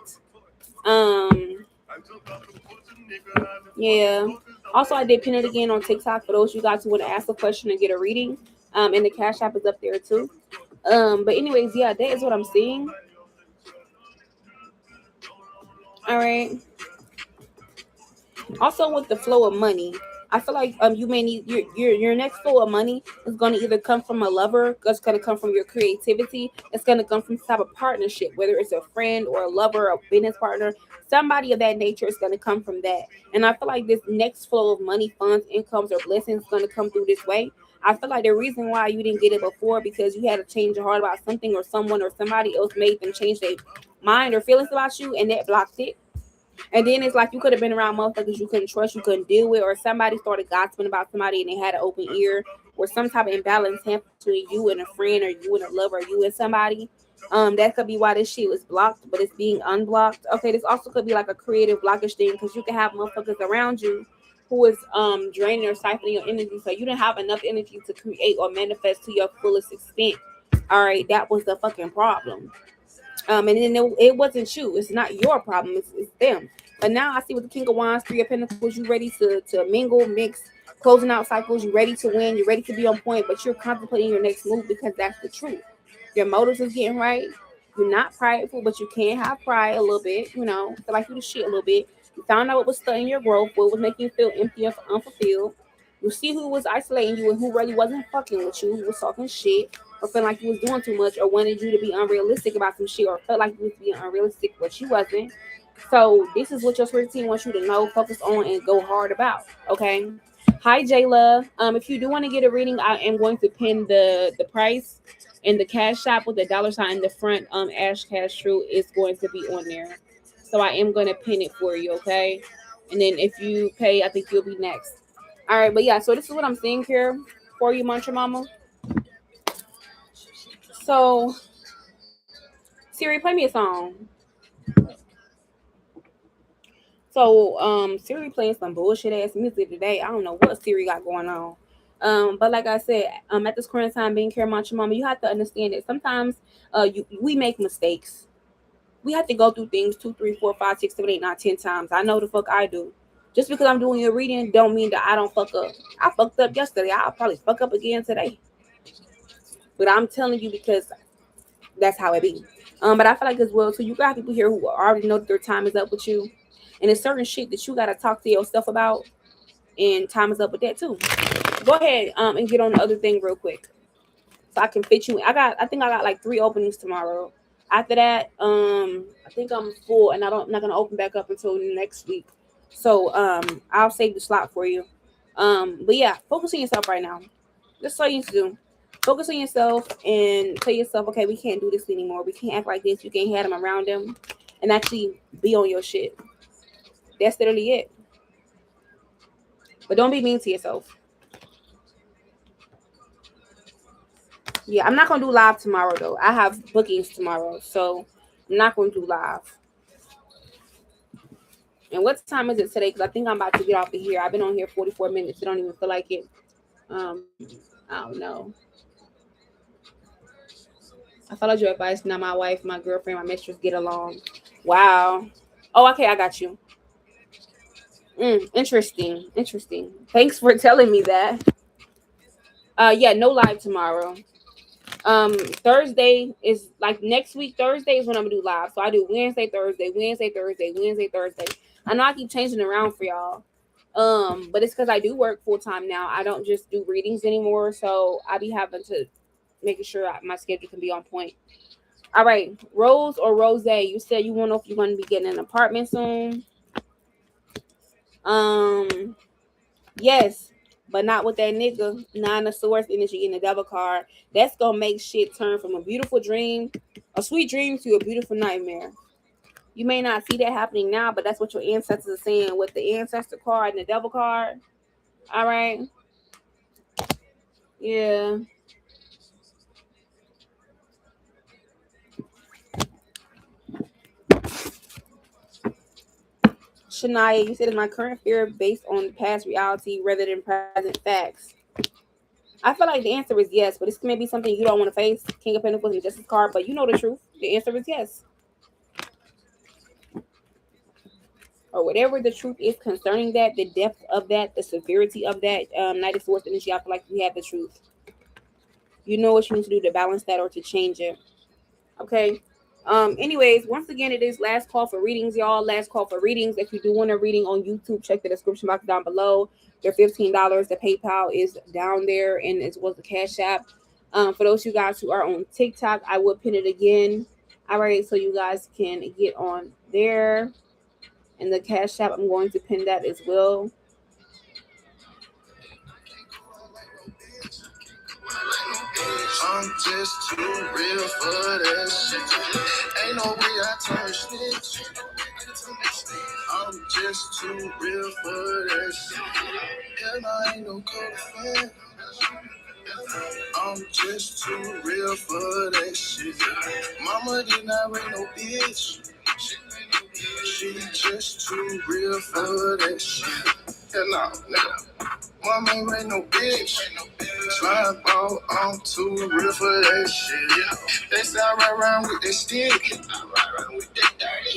Yeah. Also, I did pin it again on TikTok for those you guys who want to ask a question and get a reading. And the Cash App is up there too. But anyways, yeah, that is what I'm seeing. All right. Also, with the flow of money, I feel like you may need your next flow of money is going to either come from a lover, it's going to come from your creativity, it's going to come from some type of partnership, whether it's a friend or a lover, a business partner, somebody of that nature is going to come from that. And I feel like this next flow of money, funds, incomes, or blessings is going to come through this way. I feel like the reason why you didn't get it before because you had to change your heart about something or someone or somebody else made them change their mind or feelings about you, and that blocked it. And then it's like you could have been around motherfuckers you couldn't trust, you couldn't deal with, or somebody started gossiping about somebody and they had an open ear, or some type of imbalance happened between you and a friend, or you and a lover, or you and somebody. That could be why this shit was blocked, but it's being unblocked. Okay, this also could be like a creative blockage thing because you can have motherfuckers around you who is draining or siphoning your energy, so you didn't have enough energy to create or manifest to your fullest extent. All right, that was the fucking problem. And then it wasn't you. It's not your problem. It's them. But now I see with the King of Wands, Three of Pentacles, you ready to mingle, mix, closing out cycles. You ready to win. You're ready to be on point. But you're contemplating your next move because that's the truth. Your motives is getting right. You're not prideful, but you can have pride a little bit. You know, feel like you the shit a little bit. You found out what was stunting your growth, what was making you feel empty and unfulfilled. You see who was isolating you and who really wasn't fucking with you, who was talking shit, or feeling like you was doing too much, or wanted you to be unrealistic about some shit, or felt like you was being unrealistic, but you wasn't. So this is what your spirit team wants you to know, focus on, and go hard about. Okay. Hi, Jayla. If you do want to get a reading, I am going to pin the price and the cash shop with the dollar sign in the front. ashcashtruee is going to be on there, so I am going to pin it for you. Okay. And then if you pay, I think you'll be next. All right, but yeah, so this is what I'm seeing here for you, Mantra Mama. So, Siri, play me a song. So, Siri playing some bullshit ass music today. I don't know what Siri got going on. But like I said, at this current time, being care Mantra Mama, you have to understand that sometimes, we make mistakes. We have to go through things 2, 3, 4, 5, 6, 7, 8, 9, 10 times. I know the fuck I do. Just because I'm doing your reading, don't mean that I don't fuck up. I fucked up yesterday. I'll probably fuck up again today. But I'm telling you because that's how it be. But I feel like as well too, you got people here who already know that their time is up with you, and it's certain shit that you gotta talk to yourself about, and time is up with that too. Go ahead, and get on the other thing real quick, so I can fit you in. I think I got like 3 openings tomorrow. After that, I think I'm full, and I'm not gonna open back up until next week. So I'll save the slot for you. But yeah, focus on yourself right now. That's all you need to do. Focus on yourself and tell yourself, okay, we can't do this anymore. We can't act like this. You can't have them around them, and actually be on your shit. That's literally it. But don't be mean to yourself. Yeah, I'm not gonna do live tomorrow though. I have bookings tomorrow, so I'm not gonna do live. And what time is it today? Because I think I'm about to get off of here. I've been on here 44 minutes. I don't even feel like it. I don't know. I followed your advice. Now my wife, my girlfriend, my mistress get along. Wow. Oh, okay, I got you. Interesting. Interesting. Thanks for telling me that. Yeah, no live tomorrow. Thursday is like next week. Thursday is when I'm gonna do live. So I do Wednesday, Thursday, Wednesday, Thursday, Wednesday, Thursday. I know I keep changing around for y'all. But it's because I do work full time now. I don't just do readings anymore. So I be having to making sure my schedule can be on point. All right, Rose or Rose, you said you want to know if you're going to be getting an apartment soon. Yes, but not with that nigga. Nine of Swords energy in the Devil card. That's gonna make shit turn from a beautiful dream, a sweet dream, to a beautiful nightmare. You may not see that happening now, but that's what your ancestors are saying with the ancestor card and the Devil card. All right. Yeah. Shania, you said is my current fear based on past reality rather than present facts? I feel like the answer is yes, but this may be something you don't want to face. King of Pentacles and Justice card, but you know the truth. The answer is yes. Or whatever the truth is concerning that, the depth of that, the severity of that, Knight of Swords energy, I feel like you have the truth. You know what you need to do to balance that or to change it. Okay. Anyways, once again, it is last call for readings, y'all. Last call for readings. If you do want a reading on YouTube, check the description box down below. They're $15. The PayPal is down there, and as well as the Cash App. For those of you guys who are on TikTok, I will pin it again. All right, so you guys can get on there. And the Cash App, I'm going to pin that as well. I'm just too real for that shit. Ain't no way I turn snitch. I'm just too real for that shit. And I ain't no cold fan. I'm just too real for that shit. Mama did not raise no bitch. She just too real for that shit. Hell no, nigga. Mama ain't raise no bitch. Slime ball, I'm too real for that shit. They say I ride around with that stick.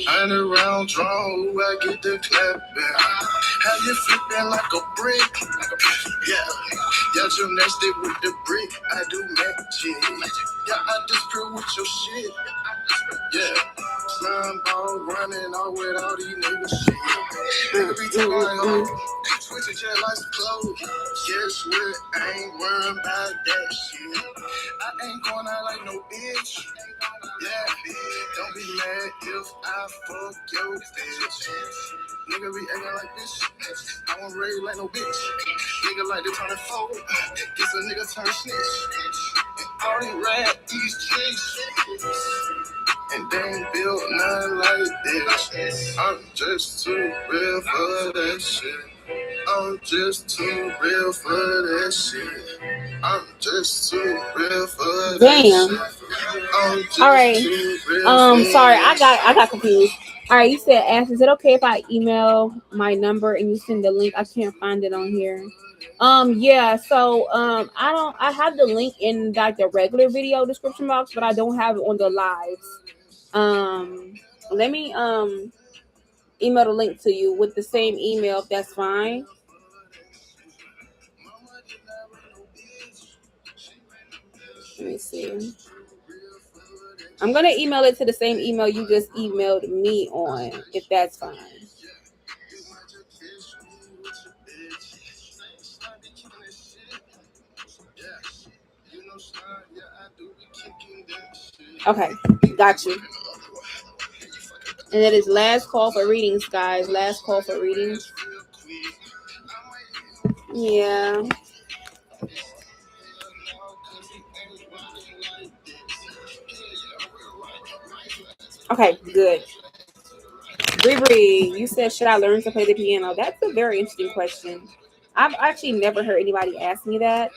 I ain't around drone, who I get the clap back. How you flipping like a brick? Yeah, yeah, gymnastic with the brick. I do magic. Yeah, I just screw with your shit. Yeah, slime ball running all with all these niggas shit. Nigga be talking like, switching jet like some clothes. Guess what? I ain't worried about that shit. I ain't going out like no bitch. Yeah, don't be mad if I fuck your bitch. Nigga be acting like this. I won't raise like no bitch. Nigga like to turn it forward. This a nigga turn snitch. All these rap, these chicks. And they ain't built nothing like this. I'm just too real for that shit. I'm just too real for that shit. I'm just too real for that shit. All right. Sorry, I got confused. All right, you said, Ash, is it okay if I email my number and you send the link? I can't find it on here. Yeah, so I have the link in like the regular video description box, but I don't have it on the lives. Let me email the link to you with the same email if that's fine. Let me see. I'm gonna email it to the same email you just emailed me on, if that's fine. Okay, got you. And it is last call for readings, guys. Last call for readings. Yeah. Okay, good. Bree, you said, should I learn to play the piano? That's a very interesting question. I've actually never heard anybody ask me that.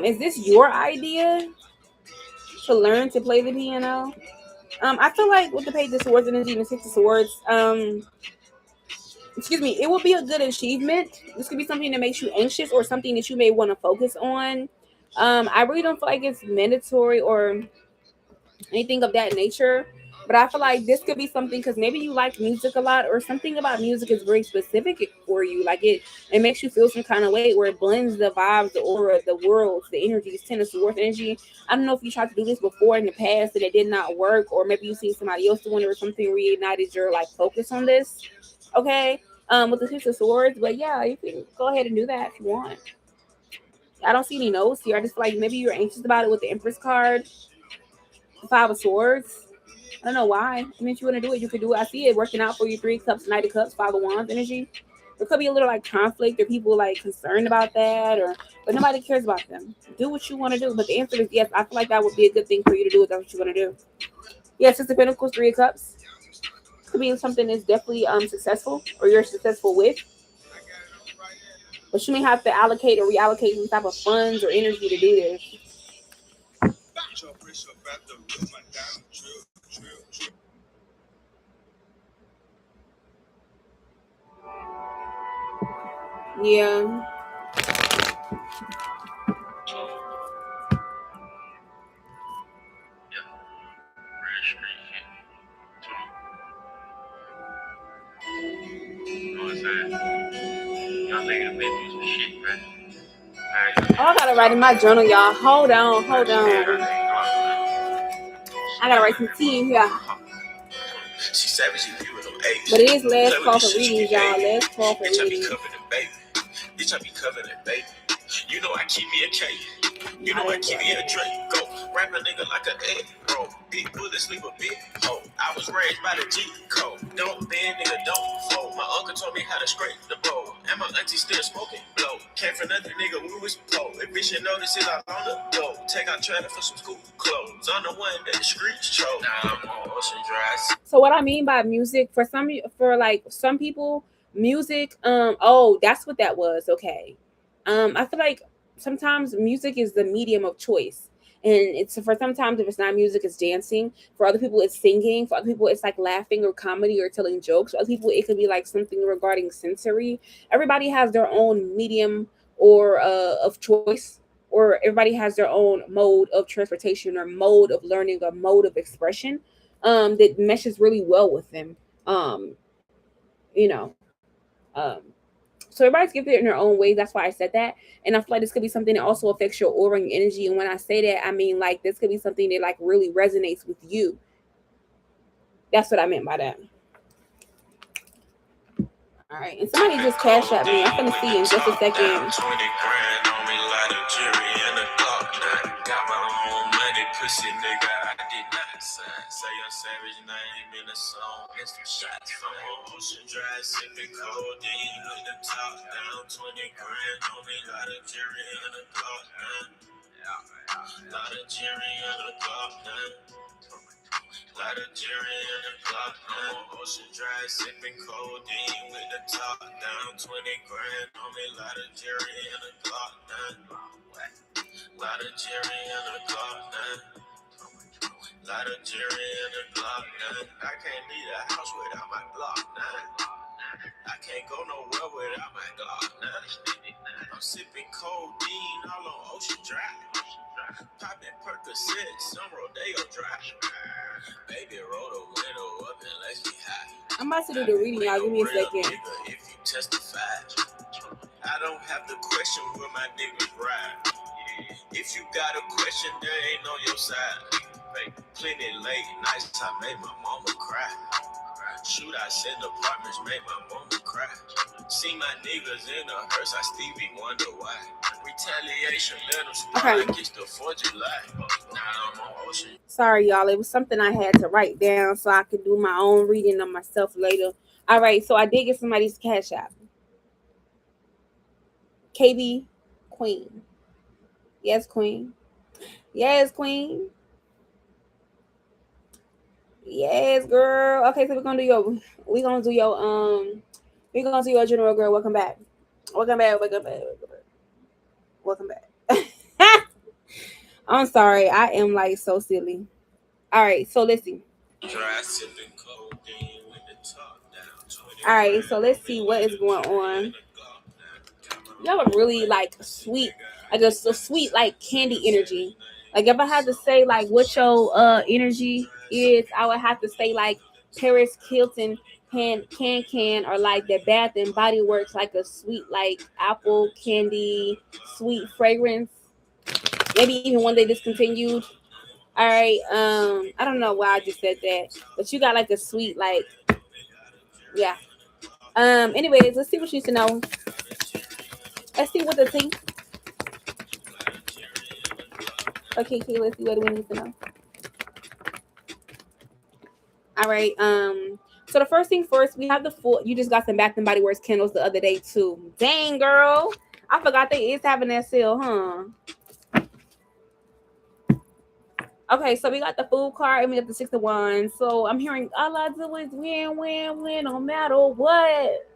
Is this your idea to learn to play the piano? I feel like with the Page of Swords and even Six of Swords, excuse me, it will be a good achievement. This could be something that makes you anxious or something that you may want to focus on. I really don't feel like it's mandatory or anything of that nature. But I feel like this could be something because maybe you like music a lot, or something about music is very specific for you. Like it makes you feel some kind of way where it blends the vibes, the aura, the worlds, the energies, Ten of Swords energy. I don't know if you tried to do this before in the past and it did not work, or maybe you seen somebody else doing it or something reignited your like focus on this. Okay, with the Six of Swords, but yeah, you can go ahead and do that if you want. I don't see any notes here. I just feel like maybe you're anxious about it with the Empress card, the Five of Swords. I don't know why. I mean, if you want to do it, you could do it. I see it working out for you. Three Cups, Knight of Cups, Five of Wands energy. There could be a little like conflict or people like concerned about that, or but nobody cares about them. Do what you want to do. But the answer is yes. I feel like that would be a good thing for you to do if that's what you want to do. Yes, Six of Pentacles, Three of Cups. Could be something that's definitely successful or you're successful with. But you may have to allocate or reallocate some type of funds or energy to do this. Yeah. You know what I'm saying? Y'all niggas been through some shit, man. Oh, I gotta write in my journal, y'all. Hold on, hold on. I gotta write some tea in here. She savage, she with them A's. But it is last Play call with for this shit, you readings, get y'all. paid. Last call for Bitch, I be readings. covered in baby. Bitch, I be covered in baby. You know I keep me a K. You know I keep me a Drake. Go rap a nigga like an egg, bro. Big bullet, sleep a big hoe. I was raised by the G code. Don't bend, nigga, don't fold. My uncle told me how to scrape the bowl. And my auntie still smoking blow. Came from nothing, nigga, we was poor. If bitch you notice it, I'm on the go. Take out trailer for some school clothes. I'm the one that the streets chose. Now I'm on Ocean Drive. So what I mean by music, for like some people, music, oh, that's what that was. Okay. I feel like sometimes music is the medium of choice. And it's for sometimes if it's not music, it's dancing. For other people, it's singing. For other people, it's like laughing or comedy or telling jokes. For other people, it could be like something regarding sensory. Everybody has their own medium or of choice, or everybody has their own mode of transportation or mode of learning or mode of expression that meshes really well with them. Um, you know, um, so everybody's gifted in their own ways. That's why I said that. And I feel like this could be something that also affects your aura and energy. And when I say that, I mean like this could be something that like really resonates with you. That's what I meant by that. All right. And somebody just cash at me. I'm gonna see in just a second. 20 grand on me, light a jury in the clock. Got my own money, pussy nigga. I did not sign. Say your savage name in the song. Get some shots. I'm on Ocean Drive, sipping codeine with the top down. 20 grand on me, light a jury in the clock. Light a jury in the clock. Light a jury in the clock. I'm on Ocean Drive, sipping codeine with the top down. 20 grand on me, light a jury in the clock. Light a jury in the clock. Light a jury in the clock. I can't leave the house without my block. I can't go nowhere without my Glock. I'm sipping codeine all on Ocean Drive. Popping Percocets, some Rodeo Drive. Baby, roll the window up and let's get high. I'm about to do the reading, y'all. Give me a second. If you testify, I don't have to question where my niggas ride. If you got a question, there ain't on your side. Plenty late nights, I made my mama cry. Shoot, I send apartments, made my mama cry. See my niggas in a hearse, I Stevie wonder why. Retaliation, let them smile like it's the 4th of July. Now I'm on Ocean. Sorry, y'all. It was something I had to write down so I could do my own reading of myself later. All right, so I did get somebody's cash app. KB Queen. Yes, Queen. Yes, Queen. Yes, girl. Okay, so we're gonna do your general, girl. Welcome back. Welcome back. I'm sorry. I am like so silly. All right, so let's see. All right, so let's see what is going on. You have a really like sweet, like a sweet like candy energy. Like if I had to say like what your energy is, I would have to say like Paris Hilton can or like the Bath and Body Works, like a sweet like apple candy sweet fragrance. Maybe even one they discontinued. All right, I don't know why I just said that, but you got like a sweet like yeah. Anyways, let's see what you need to know. Let's see what the tea. Okay, let's see what we need to know. All right. So the first thing first, we have the full. You just got some Bath and Body Works candles the other day too. Dang, girl, I forgot they is having that sale, huh? Okay, so we got the food card and we got the 6 of Wands. So I'm hearing all I do is win, no matter what.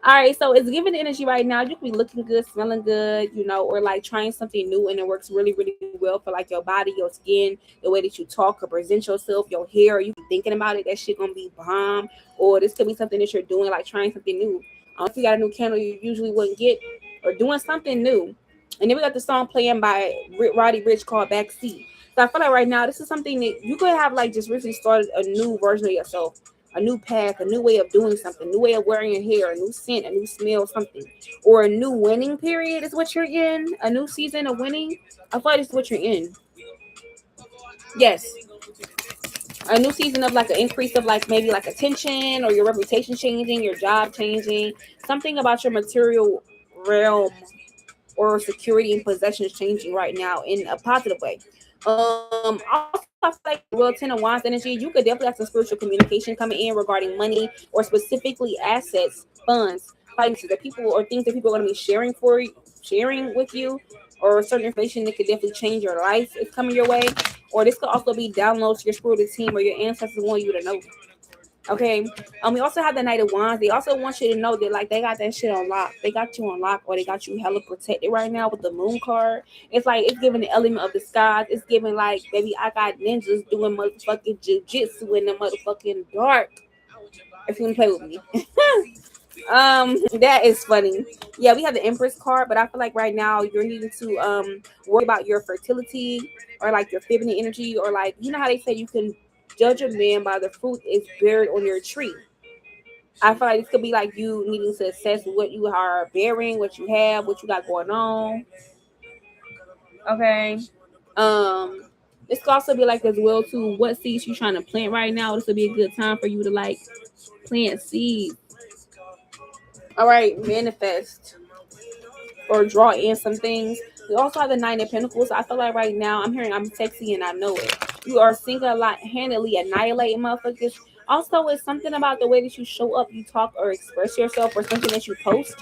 All right, so it's giving energy right now. You can be looking good, smelling good, or like trying something new, and it works really, really well for like your body, your skin, the way that you talk or present yourself, your hair. You be thinking about it, that shit gonna be bomb. Or this could be something that you're doing, like trying something new. If you got a new candle you usually wouldn't get, or doing something new. And then we got the song playing by Roddy Ricch called Backseat. So I feel like right now this is something that you could have like just recently started a new version of yourself. a new path, a new way of doing something, new way of wearing your hair, a new scent, a new smell, something, or a new winning period is what you're in. A new season of winning. I feel like this is what you're in. Yes, a new season of like an increase of like maybe like attention or your reputation changing, your job changing, something about your material realm or security and possessions changing right now in a positive way. Also, I feel like well, Ten of Wands energy, you could definitely have some spiritual communication coming in regarding money or specifically assets, funds, finances that people or things that people are going to be sharing with you, or certain information that could definitely change your life is coming your way. Or this could also be downloads to your spiritual team or your ancestors want you to know. Okay. We also have the Knight of Wands. They also want you to know that like they got that shit on lock. They got you on lock, or they got you hella protected right now with the Moon card. It's like it's giving the element of the skies. It's giving like, baby, I got ninjas doing motherfucking jujitsu in the motherfucking dark. If you want to play with me. That is funny. Yeah, we have the Empress card, but I feel like right now you're needing to worry about your fertility or like your feminine energy, or like, you know how they say you can judge a man by the fruit is buried on your tree. I feel like this could be like you needing to assess what you are bearing, what you have, what you got going on. Okay. Um, this could also be like as well too. What seeds you trying to plant right now? This would be a good time for you to like plant seeds. All right, manifest or draw in some things. We also have the Nine of Pentacles. I feel like right now I'm hearing I'm sexy and I know it. You are single lot handedly annihilating motherfuckers. Also, it's something about the way that you show up, you talk or express yourself, or something that you post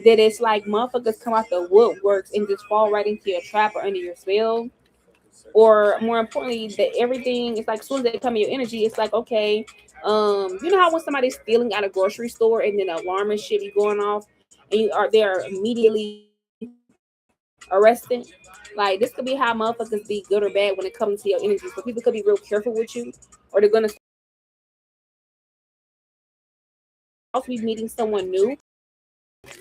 that it's like motherfuckers come out the woodworks and just fall right into your trap or under your spell. Or more importantly, that everything is like as soon as they come in your energy, it's like okay, you know how when somebody's stealing at a grocery store and then the alarm and shit be going off and they are immediately arrested. Like this could be how motherfuckers be good or bad when it comes to your energy. So people could be real careful with you, or they're gonna also be meeting someone new.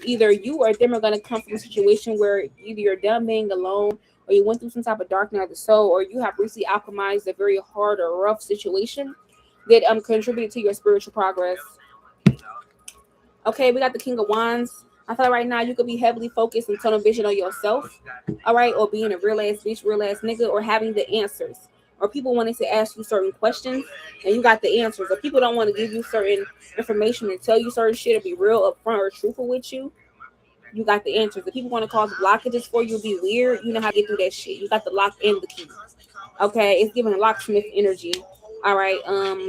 Either you or them are gonna come from a situation where either you're done being alone, or you went through some type of dark night of the soul, or you have recently alchemized a very hard or rough situation that contributed to your spiritual progress. Okay, we got the King of Wands. I feel like right now you could be heavily focused and tunnel vision on yourself, all right, or being a real ass bitch, real ass nigga, or having the answers, or people wanting to ask you certain questions and you got the answers, or people don't want to give you certain information and tell you certain shit or be real upfront or truthful with you. You got the answers. If people want to cause blockages for you, be weird, you know how to get through that shit. You got the lock and the key. Okay, it's giving a locksmith energy. All right,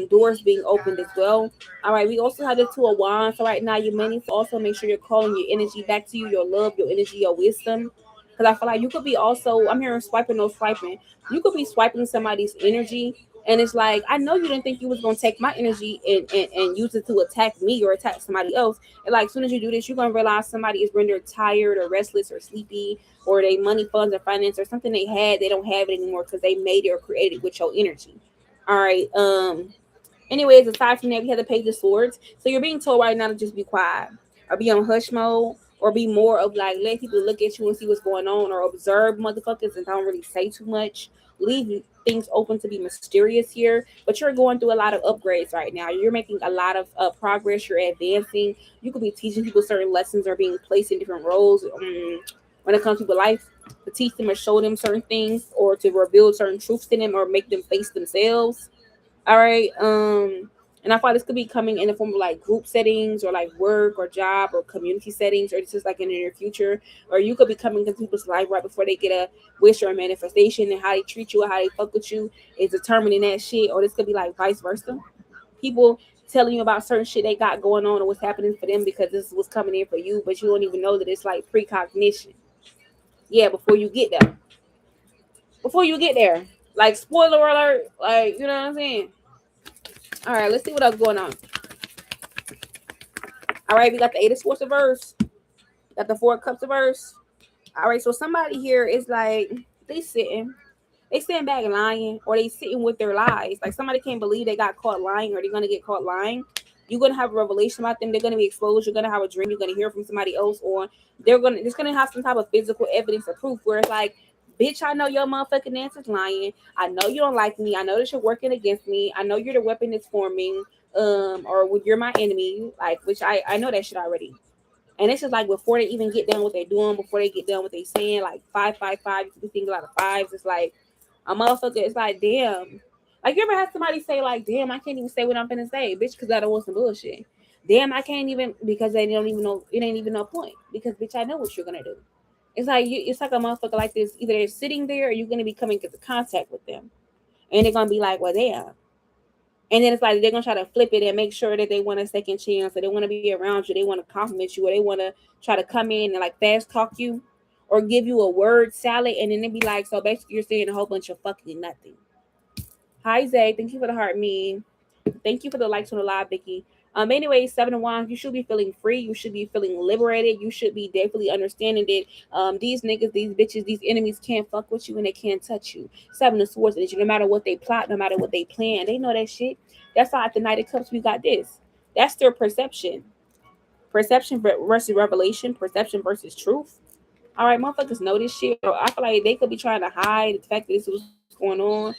doors being opened as well. All right, we also have the Two of Wands. So right now, you may need to also make sure you're calling your energy back to you, your love, your energy, your wisdom. Because I feel like you could be also, I'm hearing swiping, no swiping. You could be swiping somebody's energy. And it's like, I know you didn't think you was going to take my energy and use it to attack me or attack somebody else. And like, as soon as you do this, you're going to realize somebody is rendered tired or restless or sleepy, or they money, funds, or finance, or something they had, they don't have it anymore because they made it or created with your energy. All right. Anyways, aside from that, we have the Page of Swords. So you're being told right now to just be quiet, or be on hush mode, or be more of like let people look at you and see what's going on, or observe motherfuckers and don't really say too much. Leave things open to be mysterious here. But you're going through a lot of upgrades right now. You're making a lot of progress. You're advancing. You could be teaching people certain lessons or being placed in different roles when it comes to people's life, to teach them or show them certain things, or to reveal certain truths to them, or make them face themselves. All right. And I thought this could be coming in the form of like group settings, or like work or job or community settings, or this is like in the near future. Or you could be coming into people's life right before they get a wish or a manifestation, and how they treat you or how they fuck with you is determining that shit. Or this could be like vice versa. People telling you about certain shit they got going on or what's happening for them because this is what's coming in for you, but you don't even know that it's like precognition. Yeah, before you get there. Before you get there. Like spoiler alert, like you know what I'm saying? All right, let's see what else going on. All right, we got the Eight of Swords reverse. Got the Four of Cups reverse. All right, so somebody here is like they sitting back lying, or they sitting with their lies. Like somebody can't believe they got caught lying, or they're gonna get caught lying. You're gonna have a revelation about them. They're gonna be exposed. You're gonna have a dream. You're gonna hear from somebody else, or it's gonna have some type of physical evidence or proof where it's like, bitch, I know your motherfucking ass is lying. I know you don't like me. I know that you're working against me. I know you're the weapon that's forming. or when you're my enemy, like, which I know that shit already. And it's just like before they even get done what they're doing, before they get done what they saying, like 555, you think a lot of fives. It's like a motherfucker. It's like, damn. Like, you ever had somebody say like, damn, I can't even say what I'm finna say, bitch, because I don't want some bullshit. Damn, I can't even, because they don't even know, it ain't even no point, because bitch, I know what you're gonna do. It's like it's like a motherfucker like this. Either they're sitting there or you're gonna be coming into contact with them, and they're gonna be like, well, damn. And then it's like they're gonna try to flip it and make sure that they want a second chance, or they want to be around you, they want to compliment you, or they want to try to come in and like fast talk you, or give you a word salad, and then they be like, so basically you're saying a whole bunch of fucking nothing. Hi Zay, thank you for the heart me. Thank you for the likes on the live, Vicky. Anyway, 7 of Wands, you should be feeling free. You should be feeling liberated. You should be definitely understanding that these niggas, these bitches, these enemies can't fuck with you and they can't touch you. 7 of Swords, no matter what they plot, no matter what they plan, they know that shit. That's why at the Knight of Cups we got this. That's their perception. Perception versus revelation. Perception versus truth. All right, motherfuckers know this shit. Or I feel like they could be trying to hide the fact that this is what's going on,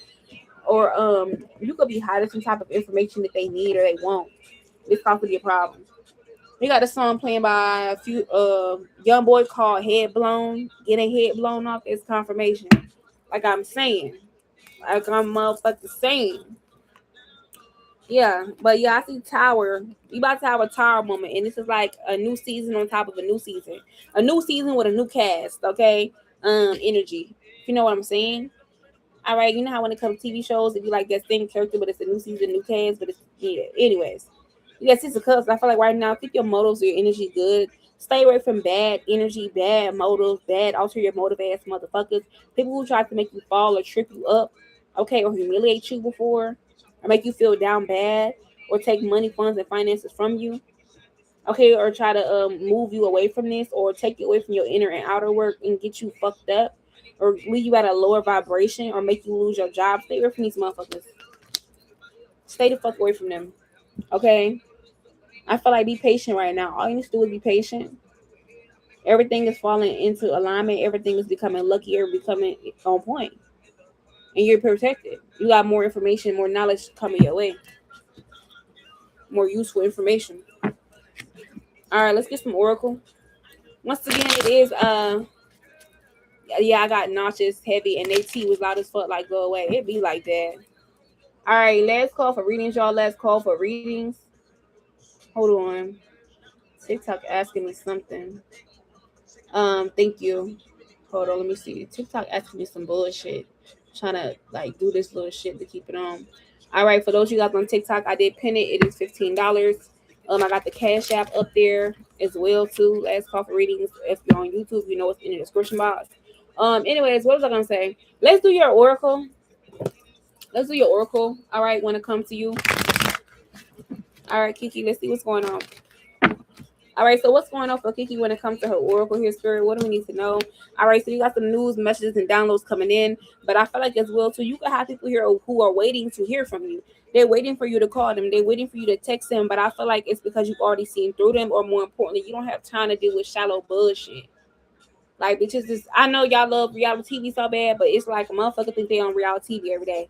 or you could be hiding some type of information that they need or they won't. This could be a problem. We got a song playing by a few young boy called Head Blown. Getting head blown off is confirmation. Like I'm saying. Like I'm motherfucking saying. Yeah. But yeah, I see Tower. We about to have a Tower moment. And this is like a new season on top of a new season. A new season with a new cast, okay? Energy. You know what I'm saying? All right, you know how when it comes to TV shows, if you like that same character, but it's a new season, new cast, but it's yeah. Anyways, you got 6 of Cups. I feel like right now, keep your motives, your energy good. Stay away from bad energy, bad motives, bad ulterior motive ass motherfuckers. People who try to make you fall or trip you up, okay, or humiliate you before, or make you feel down bad, or take money, funds, and finances from you, okay, or try to move you away from this, or take you away from your inner and outer work and get you fucked up, or leave you at a lower vibration, or make you lose your job. Stay away from these motherfuckers. Stay the fuck away from them. Okay? I feel like be patient right now. All you need to do is be patient. Everything is falling into alignment. Everything is becoming luckier, becoming on point. And you're protected. You got more information, more knowledge coming your way. More useful information. Alright, let's get some Oracle. Once again, it is yeah, I got nauseous, heavy, and they tea was loud as fuck. Like, go away. It be like that. All right, last call for readings, y'all. Last call for readings. Hold on. TikTok asking me something. Thank you. Hold on, let me see. TikTok asking me some bullshit. Trying to like do this little shit to keep it on. All right, for those of you guys on TikTok, I did pin it. It is $15. I got the Cash App up there as well too. Last call for readings. If you're on YouTube, you know it's in the description box. Anyways, what was I gonna say? Let's do your oracle. Let's do your oracle. All right, when it comes to you. All right, Kiki, let's see what's going on. All right, so what's going on for Kiki when it comes to her oracle here, Spirit? What do we need to know? All right, so you got some news, messages, and downloads coming in, but I feel like as well, too, you can have people here who are waiting to hear from you. They're waiting for you to call them. They're waiting for you to text them, but I feel like it's because you've already seen through them, or more importantly, you don't have time to deal with shallow bullshit. Like, bitches, I know y'all love reality TV so bad, but it's like a motherfucker think they on reality TV every day.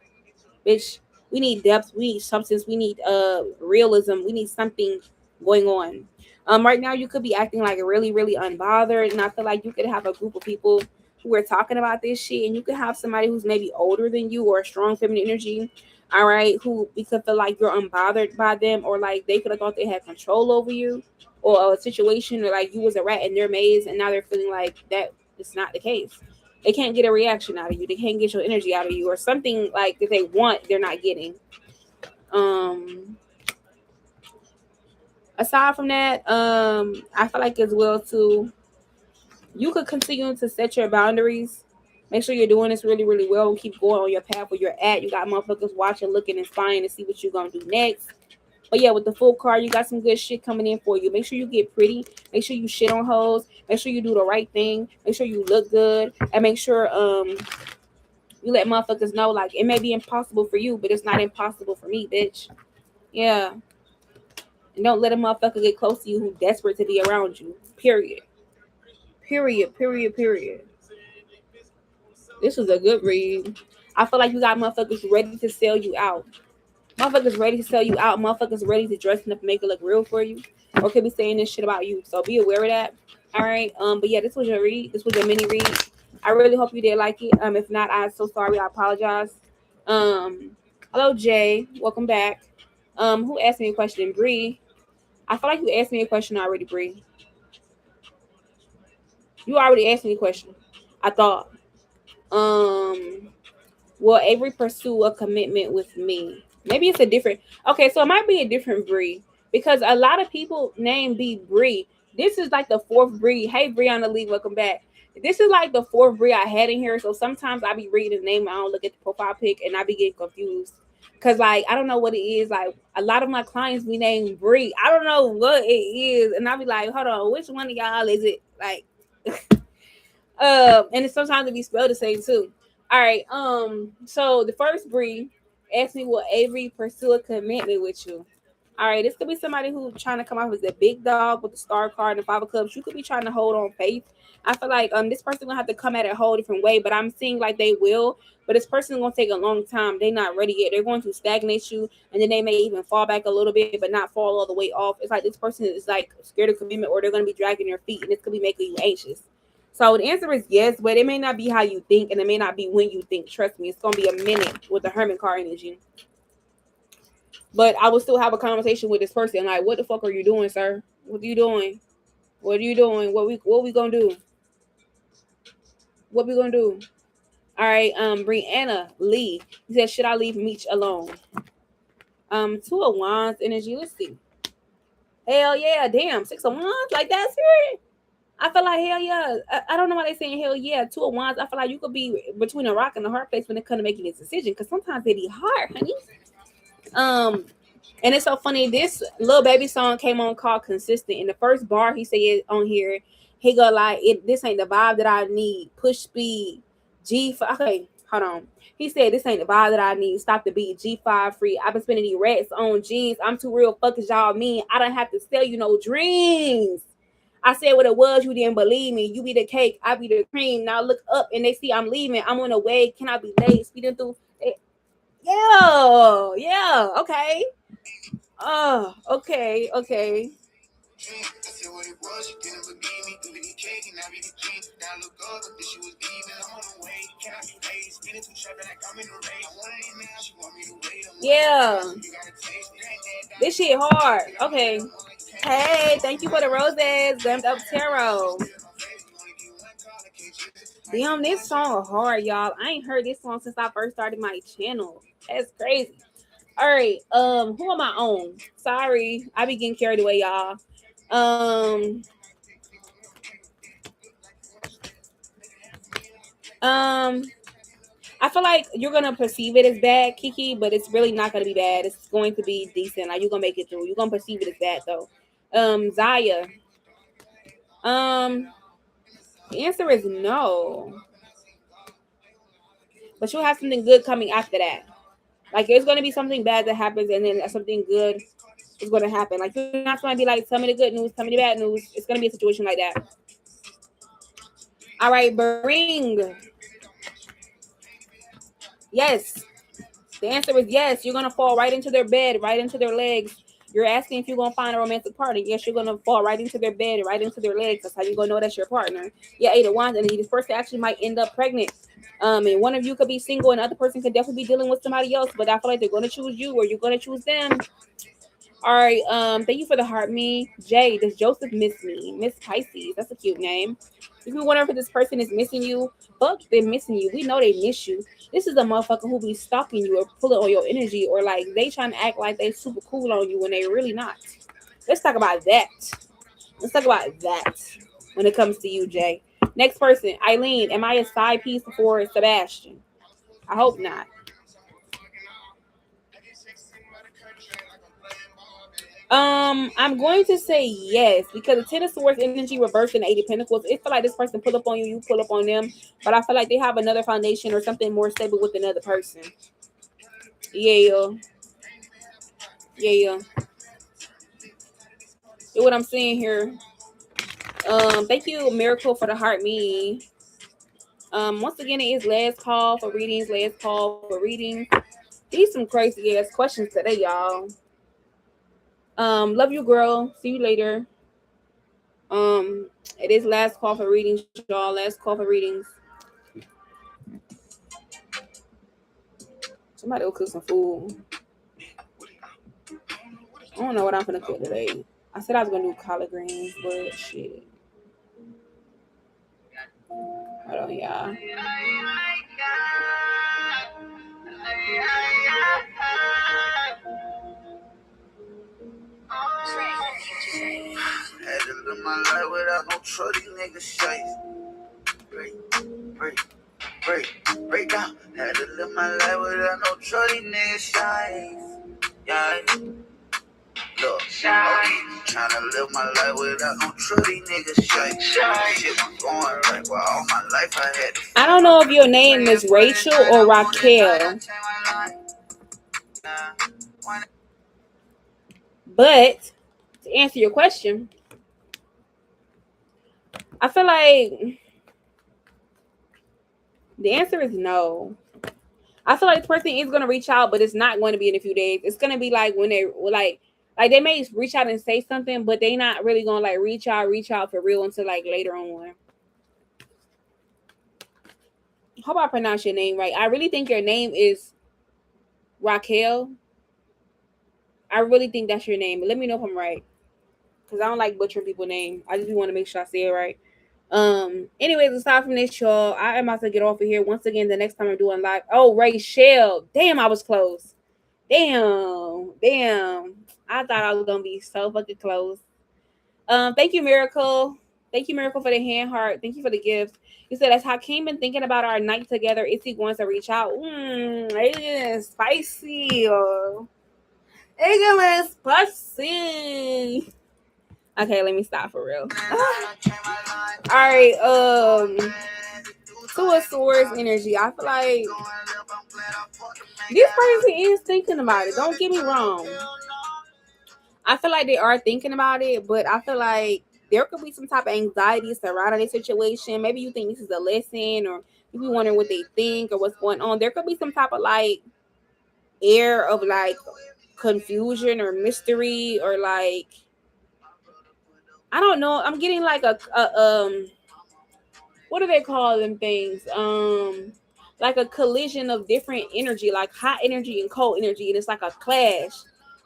Bitch, we need depth, we need substance, we need realism, we need something going on. Right now you could be acting like really, really unbothered, and I feel like you could have a group of people who are talking about this shit, and you could have somebody who's maybe older than you or a strong feminine energy, all right, who because feel like you're unbothered by them, or like they could have thought they had control over you, or a situation or like you was a rat in their maze, and now they're feeling like that is not the case. They can't get a reaction out of you. They can't get your energy out of you, or something like that they want, they're not getting. Aside from that, I feel like as well too, you could continue to set your boundaries. Make sure you're doing this really, really well and keep going on your path where you're at. You got motherfuckers watching, looking, and spying to see what you're gonna do next. But yeah, with the full card, you got some good shit coming in for you. Make sure you get pretty. Make sure you shit on hoes. Make sure you do the right thing. Make sure you look good, and make sure you let motherfuckers know like it may be impossible for you, but it's not impossible for me, bitch. Yeah. And don't let a motherfucker get close to you who's desperate to be around you. Period. Period. Period. Period. This was a good read. I feel like you got motherfuckers ready to sell you out. Motherfuckers ready to sell you out. Motherfuckers ready to dress up and make it look real for you. Or could be saying this shit about you. So be aware of that. All right. But yeah, this was your read. This was your mini read. I really hope you did like it. If not, I'm so sorry. I apologize. Hello Jay. Welcome back. Who asked me a question? Bree. I feel like you asked me a question already, Bree. You already asked me a question. I thought. Um Will Avery pursue a commitment with me? Maybe it's a different. Okay, so it might be a different Bree because a lot of people name be Bree. This is like the fourth Bree. Hey, Bree on the lead, welcome back. This is like the fourth Bree I had in here. So sometimes I be reading the name, I don't look at the profile pic, and I be getting confused because like I don't know what it is. Like a lot of my clients be named Bree. I don't know what it is, and I be like, hold on, which one of y'all is it? Like, and it's sometimes it be spelled the same too. All right. So the first Bree asked me, will Avery pursue a commitment with you? All right, this could be somebody who's trying to come off as a big dog with the star card and 5 of cups. You could be trying to hold on faith. I feel like this person gonna have to come at it a whole different way, but I'm seeing like they will. But this person is gonna take a long time. They're not ready yet. They're going to stagnate you, and then they may even fall back a little bit, but not fall all the way off. It's like this person is like scared of commitment, or they're gonna be dragging their feet, and it's gonna be making you anxious. So the answer is yes, but it may not be how you think, and it may not be when you think. Trust me, it's gonna be a minute with the Hermit card energy. But I will still have a conversation with this person. Like, what the fuck are you doing, sir? What are you doing? What are you doing? What we gonna do? What we gonna do? All right, Brianna Lee. He said, should I leave Meech alone? 2 of Wands energy. Let's see. Hell yeah, damn, 6 of Wands, like that's it. I feel like hell yeah. I don't know why they saying hell yeah. 2 of Wands. I feel like you could be between a rock and a hard place when it comes to making this decision, because sometimes it be hard, honey. And it's so funny. This little baby song came on called "Consistent." In the first bar, he said on here, he go like, "It this ain't the vibe that I need. Push speed, G5." Okay, hold on. He said, "This ain't the vibe that I need. Stop the beat, G5 free. I've been spending these rats on jeans. I'm too real. Fuck is y'all mean? I don't have to sell you no dreams. I said what it was. You didn't believe me. You be the cake. I be the cream. Now look up and they see I'm leaving. I'm on the way. Can I be late? Speeding through." Yeah, yeah, okay. Oh, okay, okay. Yeah, this shit hard. Okay. Hey, thank you for the roses. Glammed up tarot. Damn, this song hard, y'all. I ain't heard this song since I first started my channel. That's crazy. All right. Who am I on? Sorry, I be getting carried away, y'all. Um, um, I feel like you're gonna perceive it as bad, Kiki, but it's really not gonna be bad. It's going to be decent. Like you're gonna make it through. You're gonna perceive it as bad though. Zaya. Um, the answer is no. But you'll have something good coming after that. Like there's gonna be something bad that happens, and then something good is gonna happen. Like you're not gonna be like, tell me the good news, tell me the bad news. It's gonna be a situation like that. All right, bring. Yes. The answer is yes. You're gonna fall right into their bed, right into their legs. You're asking if you're gonna find a romantic partner. Yes, you're gonna fall right into their bed, right into their legs. That's how you're gonna know that's your partner. Yeah, 8 of Wands, and this person actually might end up pregnant. And one of you could be single, and the other person could definitely be dealing with somebody else. But I feel like they're gonna choose you, or you're gonna choose them. All right. Thank you for the heart. Me, Jay. Does Joseph miss me? Miss Pisces. That's a cute name. If you wonder if this person is missing you, fuck, they're missing you. We know they miss you. This is a motherfucker who be stalking you or pulling on your energy, or like they trying to act like they super cool on you when they really not. Let's talk about that. Let's talk about that when it comes to you, Jay. Next person, Eileen. Am I a side piece for Sebastian? I hope not. I'm going to say yes because the Ten of Swords energy reversed in 80 Pentacles. It feel like this person pull up on you, you pull up on them, but I feel like they have another foundation or something more stable with another person. Yeah, yeah. See what I'm seeing here. Thank you, Miracle, for the heart me. Once again, it is last call for readings. Last call for readings. These some crazy ass questions today, y'all. Love you, girl. See you later. It is last call for readings, y'all. Last call for readings. Somebody will cook some food. I don't know what I'm gonna cook today. I said I was gonna do collard greens, but shit. Hold on, y'all. Had to live my life without no trouble, niggas shite. Break down. Had to live my life without no trouble, niggas shite. Yeah. Look, tryna live my life without no trouble, niggas shite. Shit, I'm going right, but all my life I had to. I don't know if your name is Rachel or Raquel. But to answer your question, I feel like the answer is no. I feel like the person is gonna reach out, but it's not going to be in a few days. It's gonna be like when they like they may reach out and say something, but they not really gonna like reach out for real until like later on. Hope I pronounce your name right. I really think your name is Raquel. I really think that's your name. But let me know if I'm right. Because I don't like butchering people's name. I just want to make sure I say it right. Anyways, aside from this, y'all, I am about to get off of here. Once again, the next time I'm doing live. Oh, Rachel. Damn, I was close. Damn. I thought I was gonna be so fucking close. Thank you, Miracle. Thank you, Miracle, for the hand heart. Thank you for the gift. You said, as Hakeem been thinking about our night together, is he going to reach out? It is spicy. It is spicy. Okay, let me stop for real. All right, Two of Swords energy. I feel like this person is thinking about it. Don't get me wrong. I feel like they are thinking about it, but I feel like there could be some type of anxiety surrounding the situation. Maybe you think this is a lesson, or you be wondering what they think or what's going on. There could be some type of like air of like confusion or mystery, or like I don't know. I'm getting like a what do they call them things? Like a collision of different energy, like hot energy and cold energy, and it's like a clash.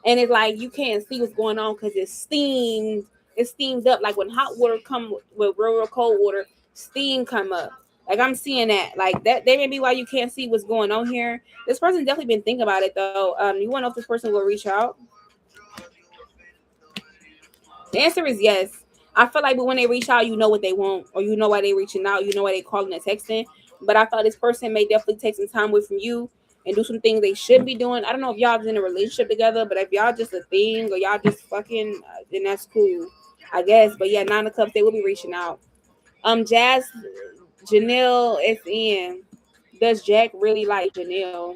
And it's like you can't see what's going on because it's steamed. It's steamed up. Like when hot water come with real cold water, steam come up. Like I'm seeing that. Like that may be why you can't see what's going on here. This person definitely been thinking about it though. You want to know if this person will reach out? The answer is yes. I feel like, but when they reach out, you know what they want, or you know why they reaching out. You know why they calling and texting. But I thought this person may definitely take some time away from you and do some things they should be doing. I don't know if y'all in a relationship together, but if y'all just a thing or y'all just fucking, then that's cool, I guess. But yeah, 9 of Cups, they will be reaching out. Jazz, Janelle, SN. Does Jack really like Janelle?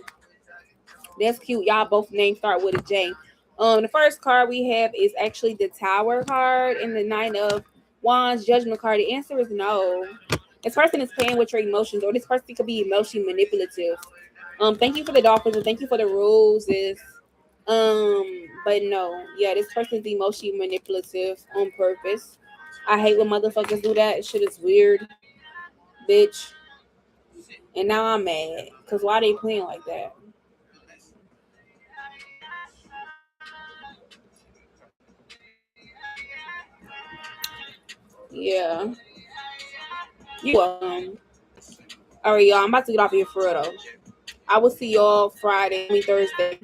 That's cute. Y'all both names start with a J. The first card we have is actually the Tower card and the 9 of Wands Judgment card. The answer is no. This person is playing with your emotions, or this person could be emotionally manipulative. Thank you for the dolphins and thank you for the roses. But no, yeah, this person is emotionally manipulative on purpose. I hate when motherfuckers do that. Shit is weird, bitch. And now I'm mad because why they playing like that? Yeah, you welcome. All right, y'all. I'm about to get off here for real though. I will see y'all Thursday.